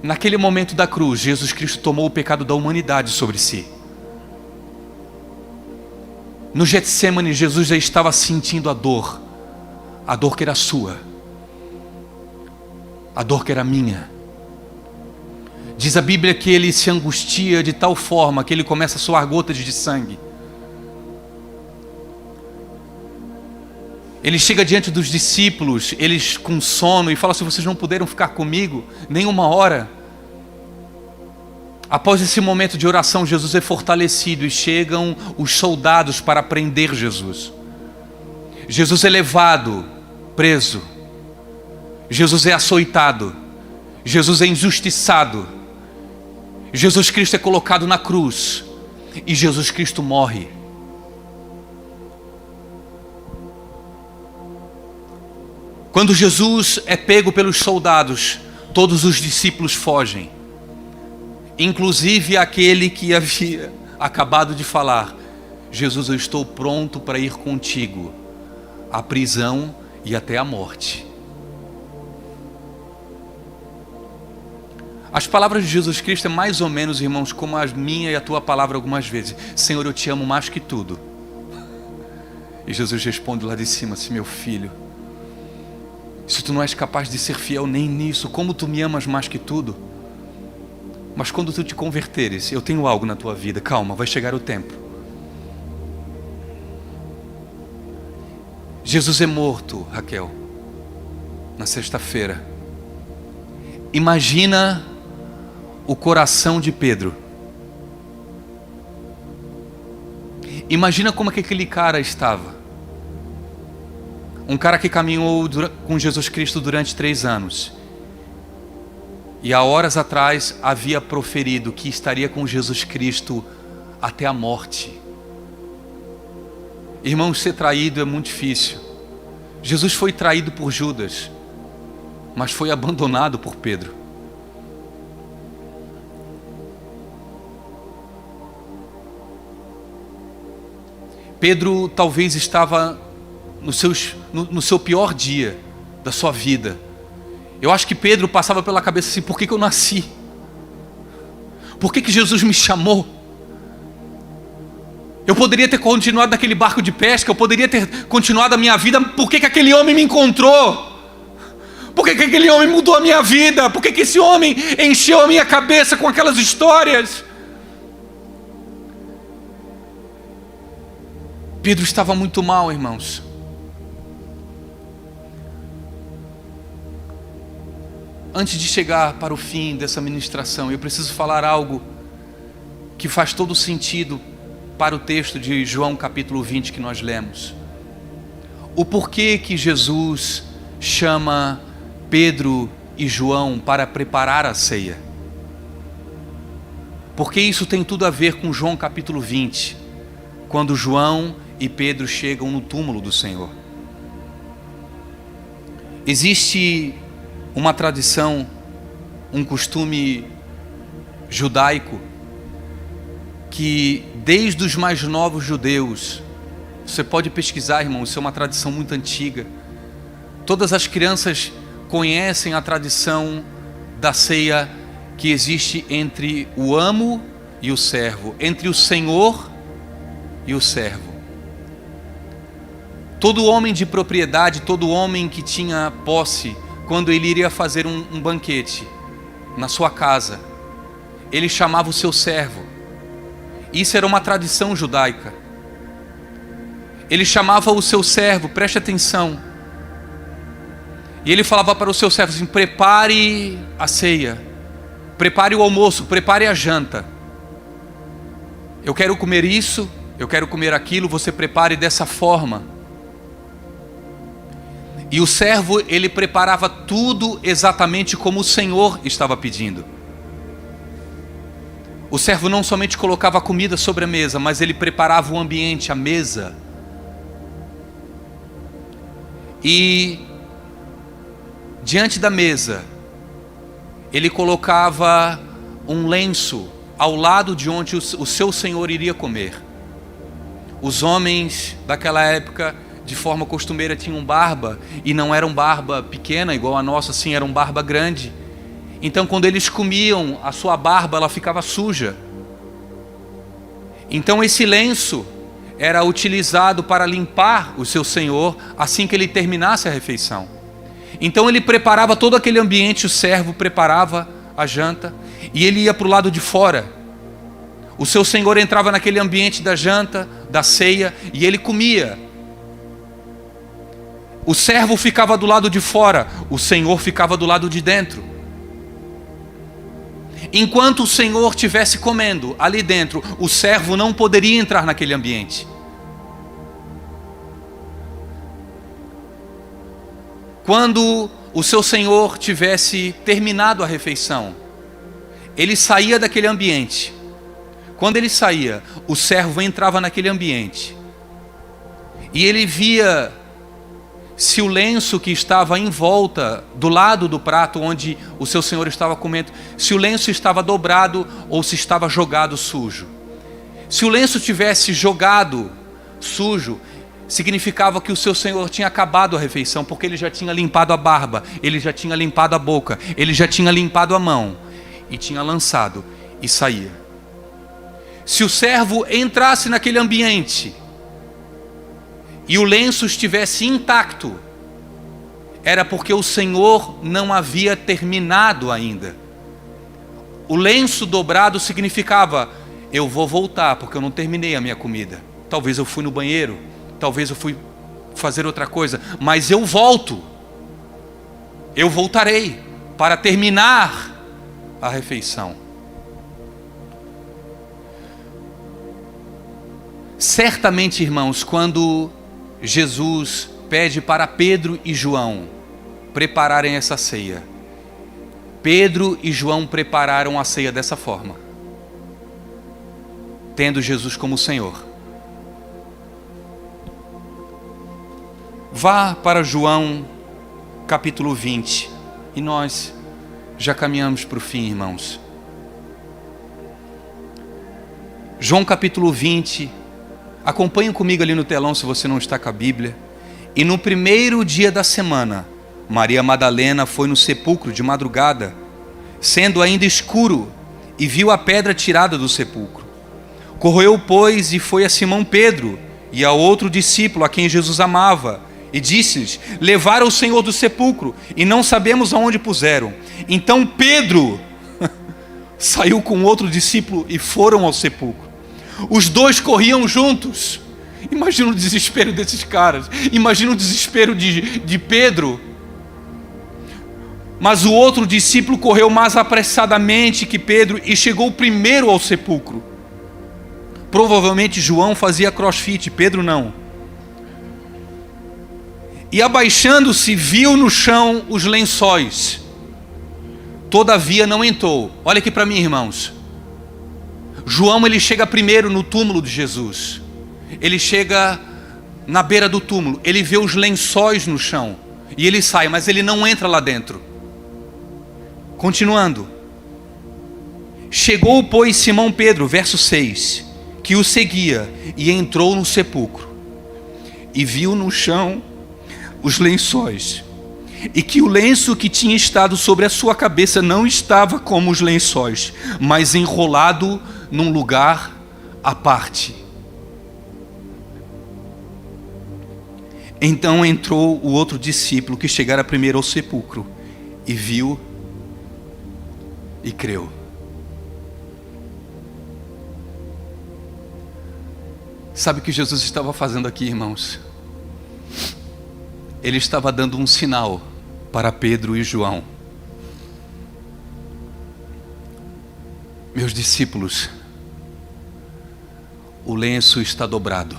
Naquele momento da cruz, Jesus Cristo tomou o pecado da humanidade sobre si. No Getsemane, Jesus já estava sentindo a dor que era sua, a dor que era minha. Diz a Bíblia que ele se angustia de tal forma que ele começa a suar gotas de sangue. Ele chega diante dos discípulos, eles com sono, e fala assim: vocês não puderam ficar comigo nem 1 hora? Após esse momento de oração, Jesus é fortalecido e chegam os soldados para prender Jesus. Jesus é levado, preso. Jesus é açoitado. Jesus é injustiçado. Jesus Cristo é colocado na cruz. E Jesus Cristo morre. Quando Jesus é pego pelos soldados, todos os discípulos fogem. Inclusive aquele que havia acabado de falar: Jesus, eu estou pronto para ir contigo à prisão e até a morte. As palavras de Jesus Cristo é mais ou menos, irmãos, como a minha e a tua palavra algumas vezes: Senhor, eu te amo mais que tudo. E Jesus responde lá de cima assim: meu filho, Se tu não és capaz de ser fiel nem nisso, como tu me amas mais que tudo? Mas quando tu te converteres, eu tenho algo na tua vida. Calma, vai chegar o tempo. Jesus é morto, Raquel, na sexta-feira. Imagina o coração de Pedro. Imagina como é que aquele cara estava. Um cara que caminhou com Jesus Cristo durante 3 anos. E há horas atrás havia proferido que estaria com Jesus Cristo até a morte. Irmãos, ser traído é muito difícil. Jesus foi traído por Judas, mas foi abandonado por Pedro. Pedro talvez estava no seu pior dia da sua vida. Eu acho que Pedro passava pela cabeça assim: por que eu nasci? Por que Jesus me chamou? Eu poderia ter continuado naquele barco de pesca, eu poderia ter continuado a minha vida. Por que aquele homem me encontrou? Por que aquele homem mudou a minha vida? Por que esse homem encheu a minha cabeça com aquelas histórias? Pedro estava muito mal, irmãos. Antes de chegar para o fim dessa ministração, eu preciso falar algo que faz todo sentido para o texto de João capítulo 20 que nós lemos. O porquê que Jesus chama Pedro e João para preparar a ceia. Porque isso tem tudo a ver com João capítulo 20, quando João e Pedro chegam no túmulo do Senhor. Existe uma tradição, um costume judaico, que desde os mais novos judeus, você pode pesquisar, irmão, isso é uma tradição muito antiga. Todas as crianças conhecem a tradição da ceia que existe entre o amo e o servo, entre o senhor e o servo. Todo homem de propriedade, todo homem que tinha posse, quando ele iria fazer um banquete na sua casa, ele chamava o seu servo. Isso era uma tradição judaica. Ele chamava o seu servo, preste atenção, e ele falava para o seu servo assim: prepare a ceia, prepare o almoço, prepare a janta. Eu quero comer isso, eu quero comer aquilo, você prepare dessa forma. E o servo, ele preparava tudo exatamente como o Senhor estava pedindo. O servo não somente colocava a comida sobre a mesa, mas ele preparava o ambiente, a mesa. E diante da mesa, ele colocava um lenço ao lado de onde o seu Senhor iria comer. Os homens daquela época, de forma costumeira, tinham barba, e não eram barba pequena igual a nossa, assim, eram barba grande. Então quando eles comiam, a sua barba ela ficava suja. Então esse lenço era utilizado para limpar o seu Senhor assim que ele terminasse a refeição. Então ele preparava todo aquele ambiente, o servo preparava a janta, e ele ia para o lado de fora. O seu Senhor entrava naquele ambiente da janta, da ceia, e ele comia. O servo ficava do lado de fora, o Senhor ficava do lado de dentro. Enquanto o Senhor estivesse comendo ali dentro, o servo não poderia entrar naquele ambiente. Quando o seu Senhor tivesse terminado a refeição, ele saía daquele ambiente. Quando ele saía, o servo entrava naquele ambiente, e ele via se o lenço que estava em volta, do lado do prato onde o seu Senhor estava comendo, se o lenço estava dobrado ou se estava jogado sujo. Se o lenço tivesse jogado sujo, significava que o seu Senhor tinha acabado a refeição, porque ele já tinha limpado a barba, ele já tinha limpado a boca, ele já tinha limpado a mão, e tinha lançado e saía. Se o servo entrasse naquele ambiente e o lenço estivesse intacto, era porque o Senhor não havia terminado ainda. O lenço dobrado significava: eu vou voltar porque eu não terminei a minha comida. Talvez eu fui no banheiro, talvez eu fui fazer outra coisa, mas eu volto. Eu voltarei para terminar a refeição. Certamente, irmãos, quando Jesus pede para Pedro e João prepararem essa ceia, Pedro e João prepararam a ceia dessa forma, tendo Jesus como Senhor. Vá para João capítulo 20, e nós já caminhamos para o fim, irmãos. João capítulo 20, acompanhe comigo ali no telão se você não está com a Bíblia. E no primeiro dia da semana, Maria Madalena foi no sepulcro de madrugada, sendo ainda escuro, e viu a pedra tirada do sepulcro. Correu, pois, e foi a Simão Pedro e a outro discípulo a quem Jesus amava, e disse-lhes: levaram o Senhor do sepulcro, e não sabemos aonde puseram. Então Pedro saiu com outro discípulo e foram ao sepulcro. Os dois corriam juntos. Imagina o desespero desses caras. Imagina o desespero de Pedro. Mas o outro discípulo correu mais apressadamente que Pedro e chegou primeiro ao sepulcro. Provavelmente João fazia crossfit, Pedro não. E abaixando-se, viu no chão os lençóis. Todavia não entrou. Olha aqui para mim, irmãos. João, ele chega primeiro no túmulo de Jesus. Ele chega na beira do túmulo. Ele vê os lençóis no chão. E ele sai, mas ele não entra lá dentro. Continuando. Chegou, pois, Simão Pedro, verso 6, que o seguia, e entrou no sepulcro. E viu no chão os lençóis, e que o lenço que tinha estado sobre a sua cabeça não estava como os lençóis, mas enrolado num lugar à parte. Então entrou o outro discípulo que chegara primeiro ao sepulcro, e viu e creu. Sabe o que Jesus estava fazendo aqui, irmãos? Ele estava dando um sinal para Pedro e João. Meus discípulos, o lenço está dobrado.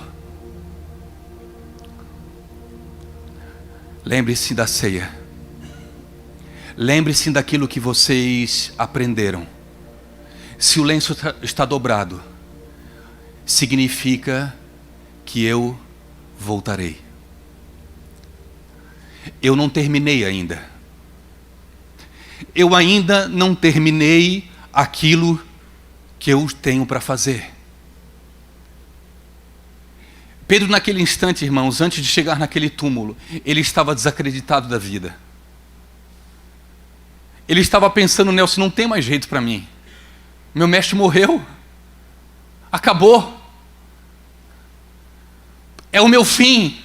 Lembre-se da ceia. Lembre-se daquilo que vocês aprenderam. Se o lenço está dobrado, significa que eu voltarei. Eu não terminei ainda. Eu ainda não terminei aquilo que eu tenho para fazer. Pedro, naquele instante, irmãos, antes de chegar naquele túmulo, ele estava desacreditado da vida. Ele estava pensando: Nelson, não tem mais jeito para mim. Meu mestre morreu. Acabou. É o meu fim.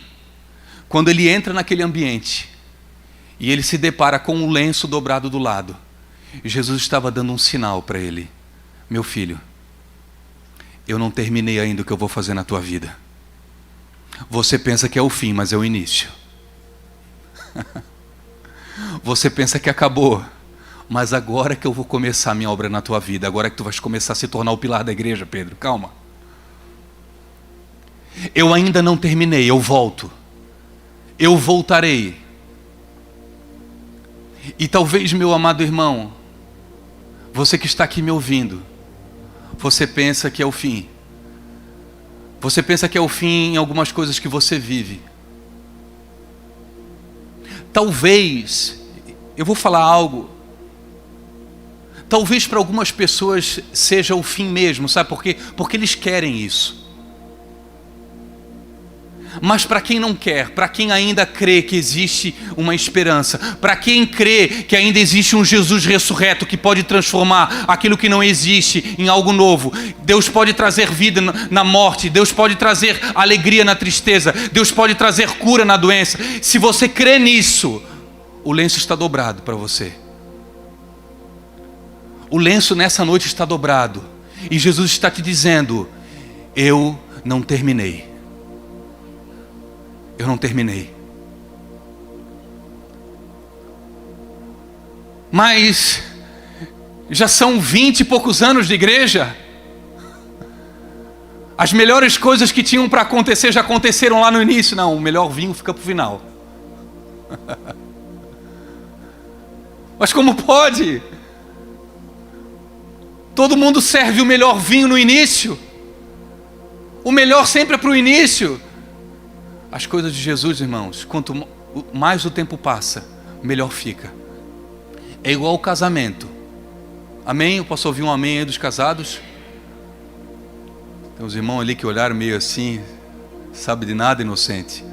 Quando ele entra naquele ambiente e ele se depara com um lenço dobrado do lado, Jesus estava dando um sinal para ele: meu filho, eu não terminei ainda o que eu vou fazer na tua vida. Você pensa que é o fim, mas é o início. Você pensa que acabou, mas agora que eu vou começar a minha obra na tua vida, agora que tu vais começar a se tornar o pilar da igreja, Pedro, calma. Eu ainda não terminei, eu volto. Eu voltarei. E talvez, meu amado irmão, você que está aqui me ouvindo, você pensa que é o fim. Você pensa que é o fim em algumas coisas que você vive. Talvez, eu vou falar algo, talvez para algumas pessoas seja o fim mesmo, sabe por quê? Porque eles querem isso. Mas para quem não quer, para quem ainda crê que existe uma esperança, para quem crê que ainda existe um Jesus ressurreto que pode transformar aquilo que não existe em algo novo, Deus pode trazer vida na morte, Deus pode trazer alegria na tristeza, Deus pode trazer cura na doença. Se você crê nisso, o lenço está dobrado para você. O lenço nessa noite está dobrado. E Jesus está te dizendo: eu não terminei. Eu não terminei. Mas já são 20 e poucos anos de igreja. As melhores coisas que tinham para acontecer já aconteceram lá no início. Não, o melhor vinho fica para o final. Mas como pode? Todo mundo serve o melhor vinho no início. O melhor sempre é para o início. As coisas de Jesus, irmãos, quanto mais o tempo passa, melhor fica. É igual ao casamento. Amém? Eu posso ouvir um amém aí dos casados? Tem uns irmãos ali que olharam meio assim, sabe de nada, inocente.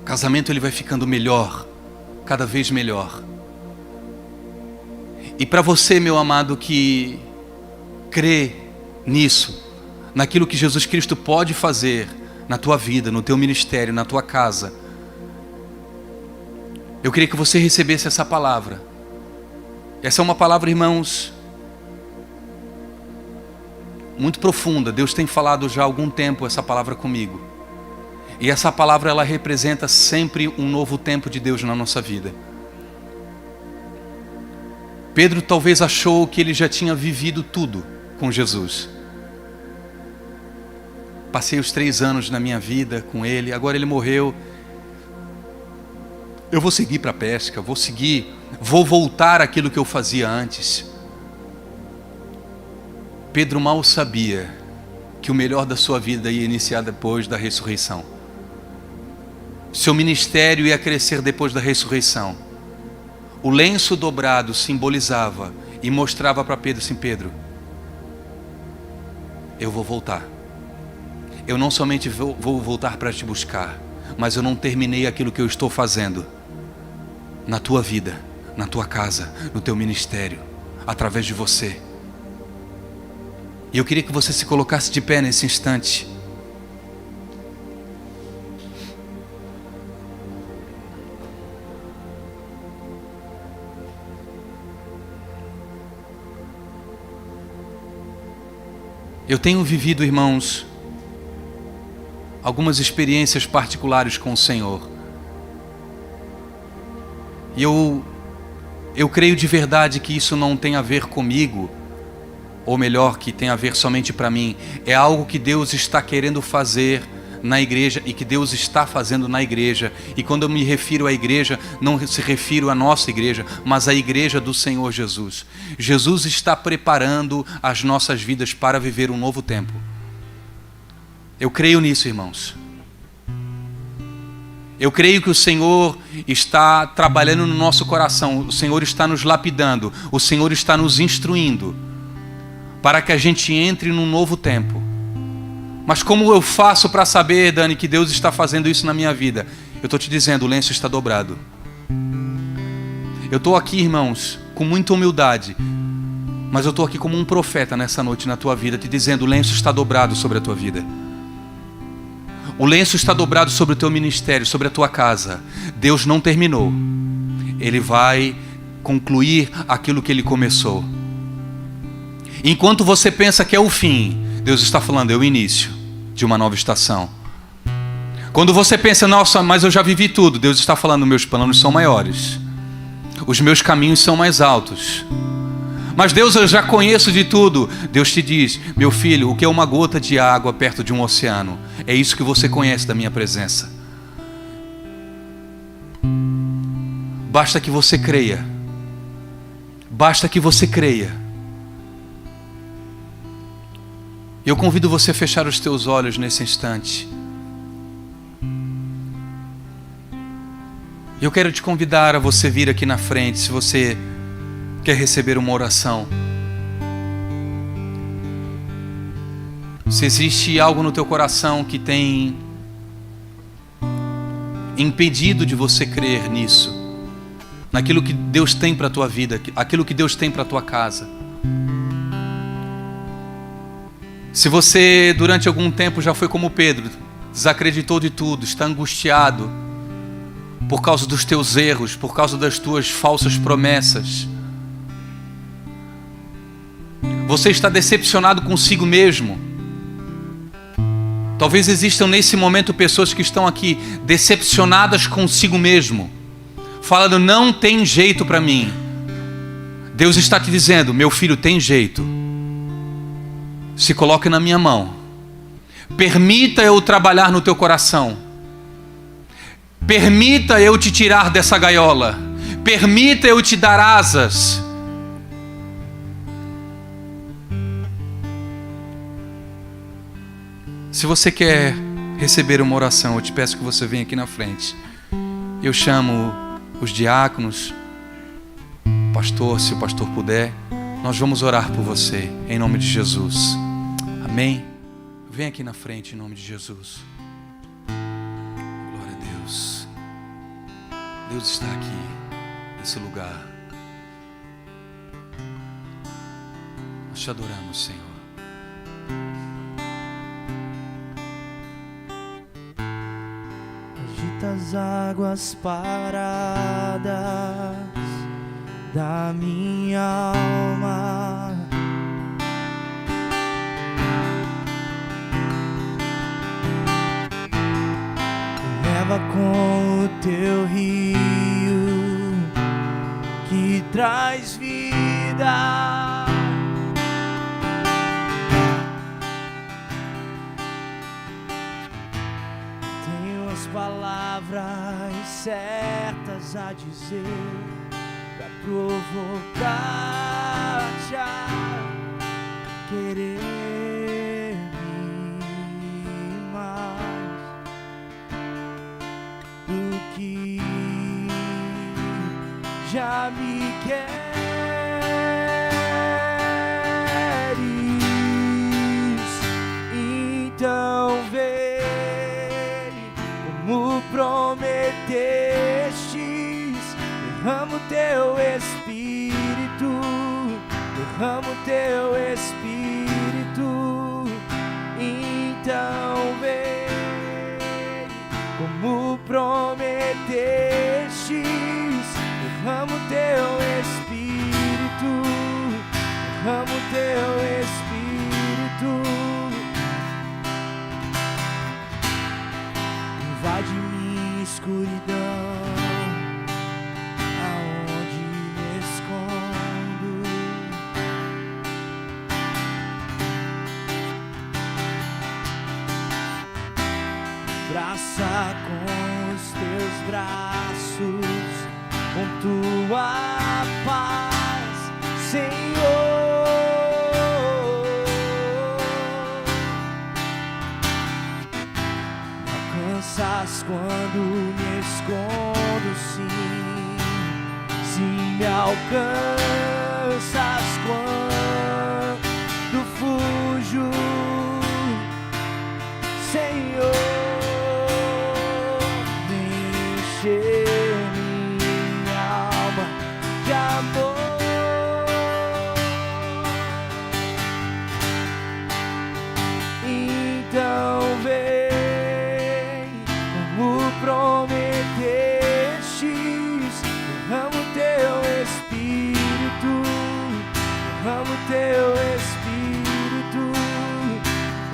O casamento ele vai ficando melhor, cada vez melhor. E para você, meu amado, que crê nisso, naquilo que Jesus Cristo pode fazer na tua vida, no teu ministério, na tua casa, eu queria que você recebesse essa palavra. Essa é uma palavra, irmãos, muito profunda. Deus tem falado já há algum tempo essa palavra comigo. E essa palavra, ela representa sempre um novo tempo de Deus na nossa vida. Pedro talvez achou que ele já tinha vivido tudo com Jesus. Passei os 3 anos na minha vida com ele, agora ele morreu. Eu vou seguir para a pesca, vou voltar àquilo que eu fazia antes. Pedro mal sabia que o melhor da sua vida ia iniciar depois da ressurreição. Seu ministério ia crescer depois da ressurreição. O lenço dobrado simbolizava e mostrava para Pedro assim: Pedro, eu vou voltar. Eu não somente vou voltar para te buscar, mas eu não terminei aquilo que eu estou fazendo na tua vida, na tua casa, no teu ministério, através de você. E eu queria que você se colocasse de pé nesse instante. Eu tenho vivido, irmãos, algumas experiências particulares com o Senhor. E eu creio de verdade que isso não tem a ver comigo, ou melhor, que tem a ver somente para mim. É algo que Deus está querendo fazer na igreja e que Deus está fazendo na igreja. E quando eu me refiro à igreja, não se refiro à nossa igreja, mas à igreja do Senhor Jesus. Jesus está preparando as nossas vidas para viver um novo tempo. Eu creio nisso, irmãos. Eu creio que o Senhor está trabalhando no nosso coração. O Senhor está nos lapidando. O Senhor está nos instruindo para que a gente entre num novo tempo. Mas como eu faço para saber, Dani, que Deus está fazendo isso na minha vida? Eu estou te dizendo, o lenço está dobrado. Eu estou aqui, irmãos, com muita humildade, mas eu estou aqui como um profeta nessa noite na tua vida, te dizendo, o lenço está dobrado sobre a tua vida. O lenço está dobrado sobre o teu ministério, sobre a tua casa. Deus não terminou. Ele vai concluir aquilo que Ele começou. Enquanto você pensa que é o fim, Deus está falando, é o início de uma nova estação. Quando você pensa, nossa, mas eu já vivi tudo, Deus está falando, meus planos são maiores. Os meus caminhos são mais altos. Mas Deus, eu já conheço de tudo. Deus te diz, meu filho, o que é uma gota de água perto de um oceano? É isso que você conhece da minha presença. Basta que você creia. Basta que você creia. Eu convido você a fechar os teus olhos nesse instante. Eu quero te convidar a você vir aqui na frente, se você quer receber uma oração. Se existe algo no teu coração que tem impedido de você crer nisso, naquilo que Deus tem para a tua vida, aquilo que Deus tem para a tua casa. Se você durante algum tempo já foi como Pedro, desacreditou de tudo, está angustiado, por causa dos teus erros, por causa das tuas falsas promessas. Você está decepcionado consigo mesmo. Talvez existam nesse momento pessoas que estão aqui decepcionadas consigo mesmo, falando: não tem jeito para mim. Deus está te dizendo: meu filho, tem jeito. Se coloque na minha mão. Permita eu trabalhar no teu coração. Permita eu te tirar dessa gaiola. Permita eu te dar asas. Se você quer receber uma oração, eu te peço que você venha aqui na frente. Eu chamo os diáconos, pastor, se o pastor puder. Nós vamos orar por você, em nome de Jesus. Amém? Vem aqui na frente, em nome de Jesus. Glória a Deus. Deus está aqui, nesse lugar. Nós te adoramos, Senhor. Agita as águas paradas da minha alma. Leva com o teu rio que traz vida. Tenho as palavras certas a dizer pra provocar-te a querer-me mais do que já me queres. Então vem como prometestes. Derrama o teu Espírito, derrama o teu Espírito. Então vem como prometestes. Derrama o teu Espírito, derrama o teu Espírito. Invade minha escuridão, aonde me escondo. Abraça com os teus braços, com tua paz, Senhor. Me alcanças quando me escondo, sim. Sim, me alcanças quando fujo, Senhor. Encher minha alma de amor. Então vem como prometestes. Derrama o teu Espírito, derrama o teu Espírito.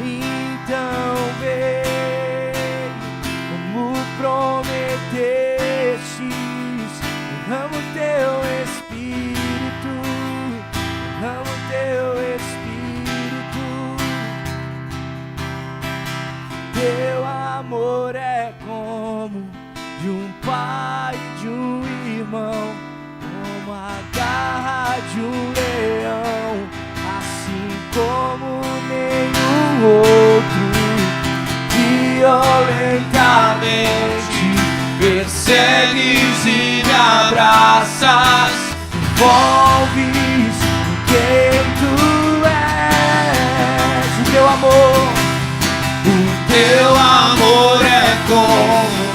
Então vem como prometestes. Derrama o teu Espírito, derrama o teu Espírito. Teu amor é como de um pai e de um irmão, como a garra de um leão, assim como nenhum outro. Violentamente persegues e me abraças, envolves quem tu és. O teu amor é como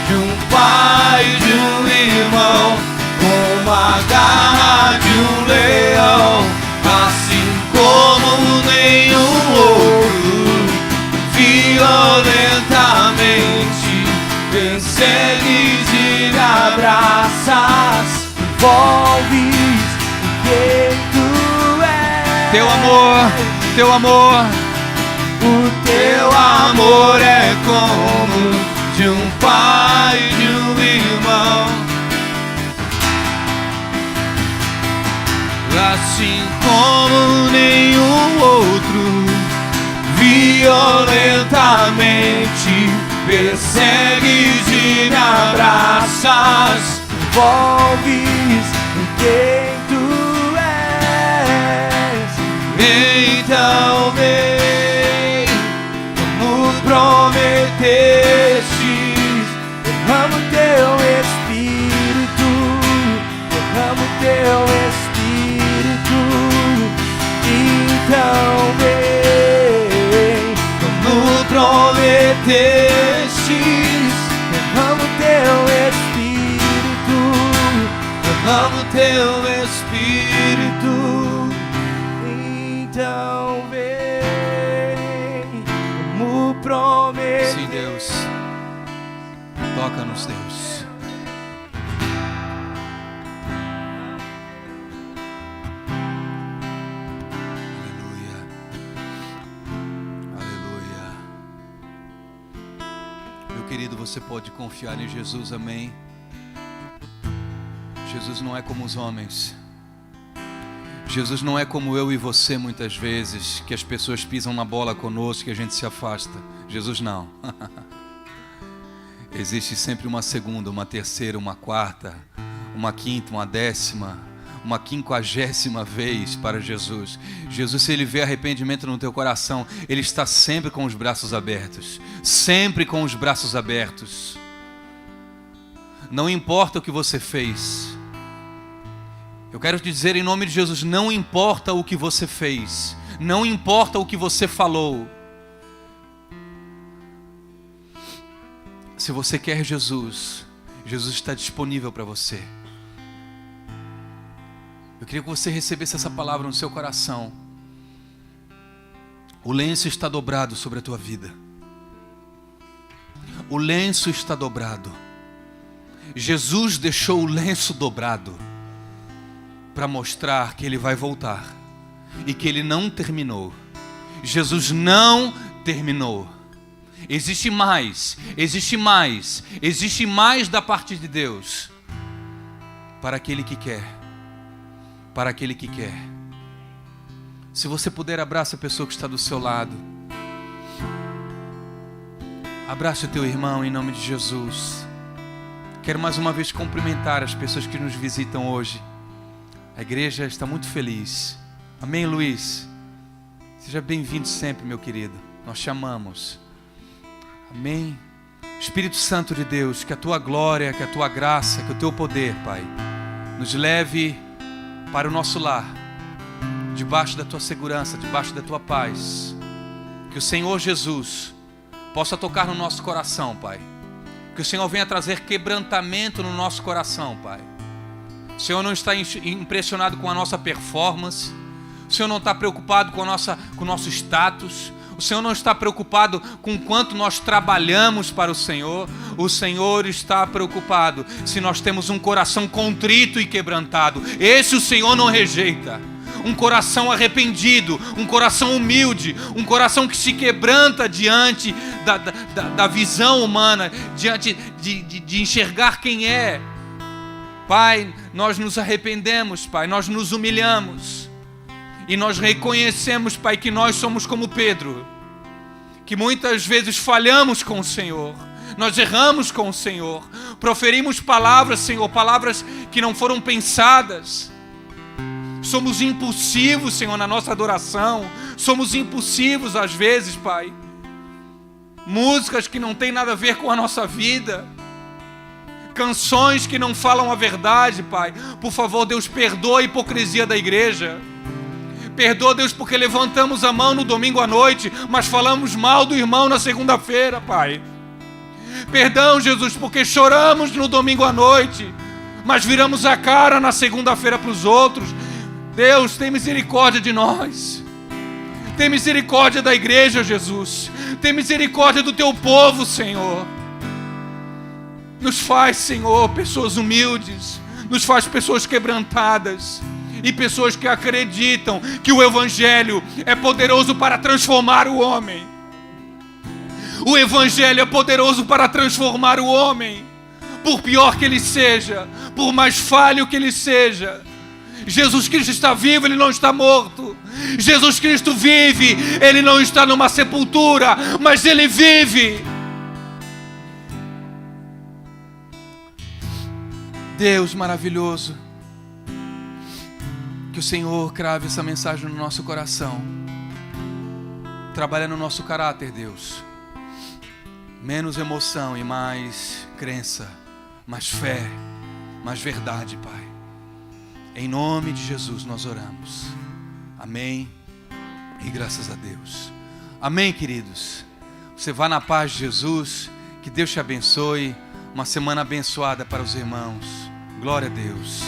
de um pai e de um irmão, como a garra de um leão, assim como nenhum outro. Violentamente persegues e me teu amor. O teu amor é como de um pai e de um irmão. Assim como nenhum outro, violentamente persegues e me abraças, envolves em quem tu és. Então vem, como prometestes, derrama o teu Espírito, derrama o teu Espírito. Então vem, como prometestes, derrama o teu Espírito, derrama o teu Espírito. Então vem, como prometestes. Sim, Deus. Toca-nos, Deus. Querido, você pode confiar em Jesus, amém? Jesus não é como os homens. Jesus não é como eu e você muitas vezes, que as pessoas pisam na bola conosco e a gente se afasta. Jesus não. Existe sempre uma segunda, uma terceira, uma quarta, uma quinta, uma décima, uma 50ª vez para Jesus. Jesus, se Ele vê arrependimento no teu coração, Ele está sempre com os braços abertos. Sempre com os braços abertos. Não importa o que você fez. Eu quero te dizer em nome de Jesus, não importa o que você fez. Não importa o que você falou. Se você quer Jesus, Jesus está disponível para você. Eu queria que você recebesse essa palavra no seu coração. O lenço está dobrado sobre a tua vida. O lenço está dobrado. Jesus deixou o lenço dobrado para mostrar que Ele vai voltar e que Ele não terminou. Jesus não terminou. Existe mais, existe mais, existe mais da parte de Deus para aquele que quer. Para aquele que quer. Se você puder, abraça a pessoa que está do seu lado. Abraça o teu irmão em nome de Jesus. Quero mais uma vez cumprimentar as pessoas que nos visitam hoje. A igreja está muito feliz. Amém, Luiz? Seja bem-vindo sempre, meu querido. Nós te amamos. Amém. Espírito Santo de Deus, que a tua glória, que a tua graça, que o teu poder, Pai, nos leve para o nosso lar, debaixo da tua segurança, debaixo da tua paz. Que o Senhor Jesus possa tocar no nosso coração, Pai. Que o Senhor venha trazer quebrantamento no nosso coração, Pai. O Senhor não está impressionado com a nossa performance. O Senhor não está preocupado com o nosso status. O Senhor não está preocupado com o quanto nós trabalhamos para o Senhor. O Senhor está preocupado se nós temos um coração contrito e quebrantado. Esse o Senhor não rejeita. Um coração arrependido, um coração humilde, um coração que se quebranta diante da visão humana, diante de enxergar quem é. Pai, nós nos arrependemos, Pai, nós nos humilhamos. E nós reconhecemos, Pai, que nós somos como Pedro, que muitas vezes falhamos com o Senhor, nós erramos com o Senhor, proferimos palavras, Senhor, palavras que não foram pensadas. Somos impulsivos, Senhor, na nossa adoração. Somos impulsivos às vezes, Pai. Músicas que não têm nada a ver com a nossa vida. Canções que não falam a verdade, Pai. Por favor, Deus, perdoa a hipocrisia da igreja. Perdoa, Deus, porque levantamos a mão no domingo à noite, mas falamos mal do irmão na segunda-feira, Pai. Perdão, Jesus, porque choramos no domingo à noite, mas viramos a cara na segunda-feira para os outros. Deus, tem misericórdia de nós. Tem misericórdia da igreja, Jesus. Tem misericórdia do teu povo, Senhor. Nos faz, Senhor, pessoas humildes. Nos faz pessoas quebrantadas. e pessoas que acreditam que o Evangelho é poderoso para transformar o homem. O Evangelho é poderoso para transformar o homem, por pior que ele seja, por mais falho que ele seja. Jesus Cristo está vivo, Ele não está morto. Jesus Cristo vive, Ele não está numa sepultura, mas Ele vive. Deus maravilhoso, que o Senhor crave essa mensagem no nosso coração. Trabalha no nosso caráter, Deus. Menos emoção e mais crença, mais fé, mais verdade, Pai. Em nome de Jesus nós oramos. Amém. E graças a Deus. Amém, queridos. Você vá na paz de Jesus. Que Deus te abençoe. Uma semana abençoada para os irmãos. Glória a Deus.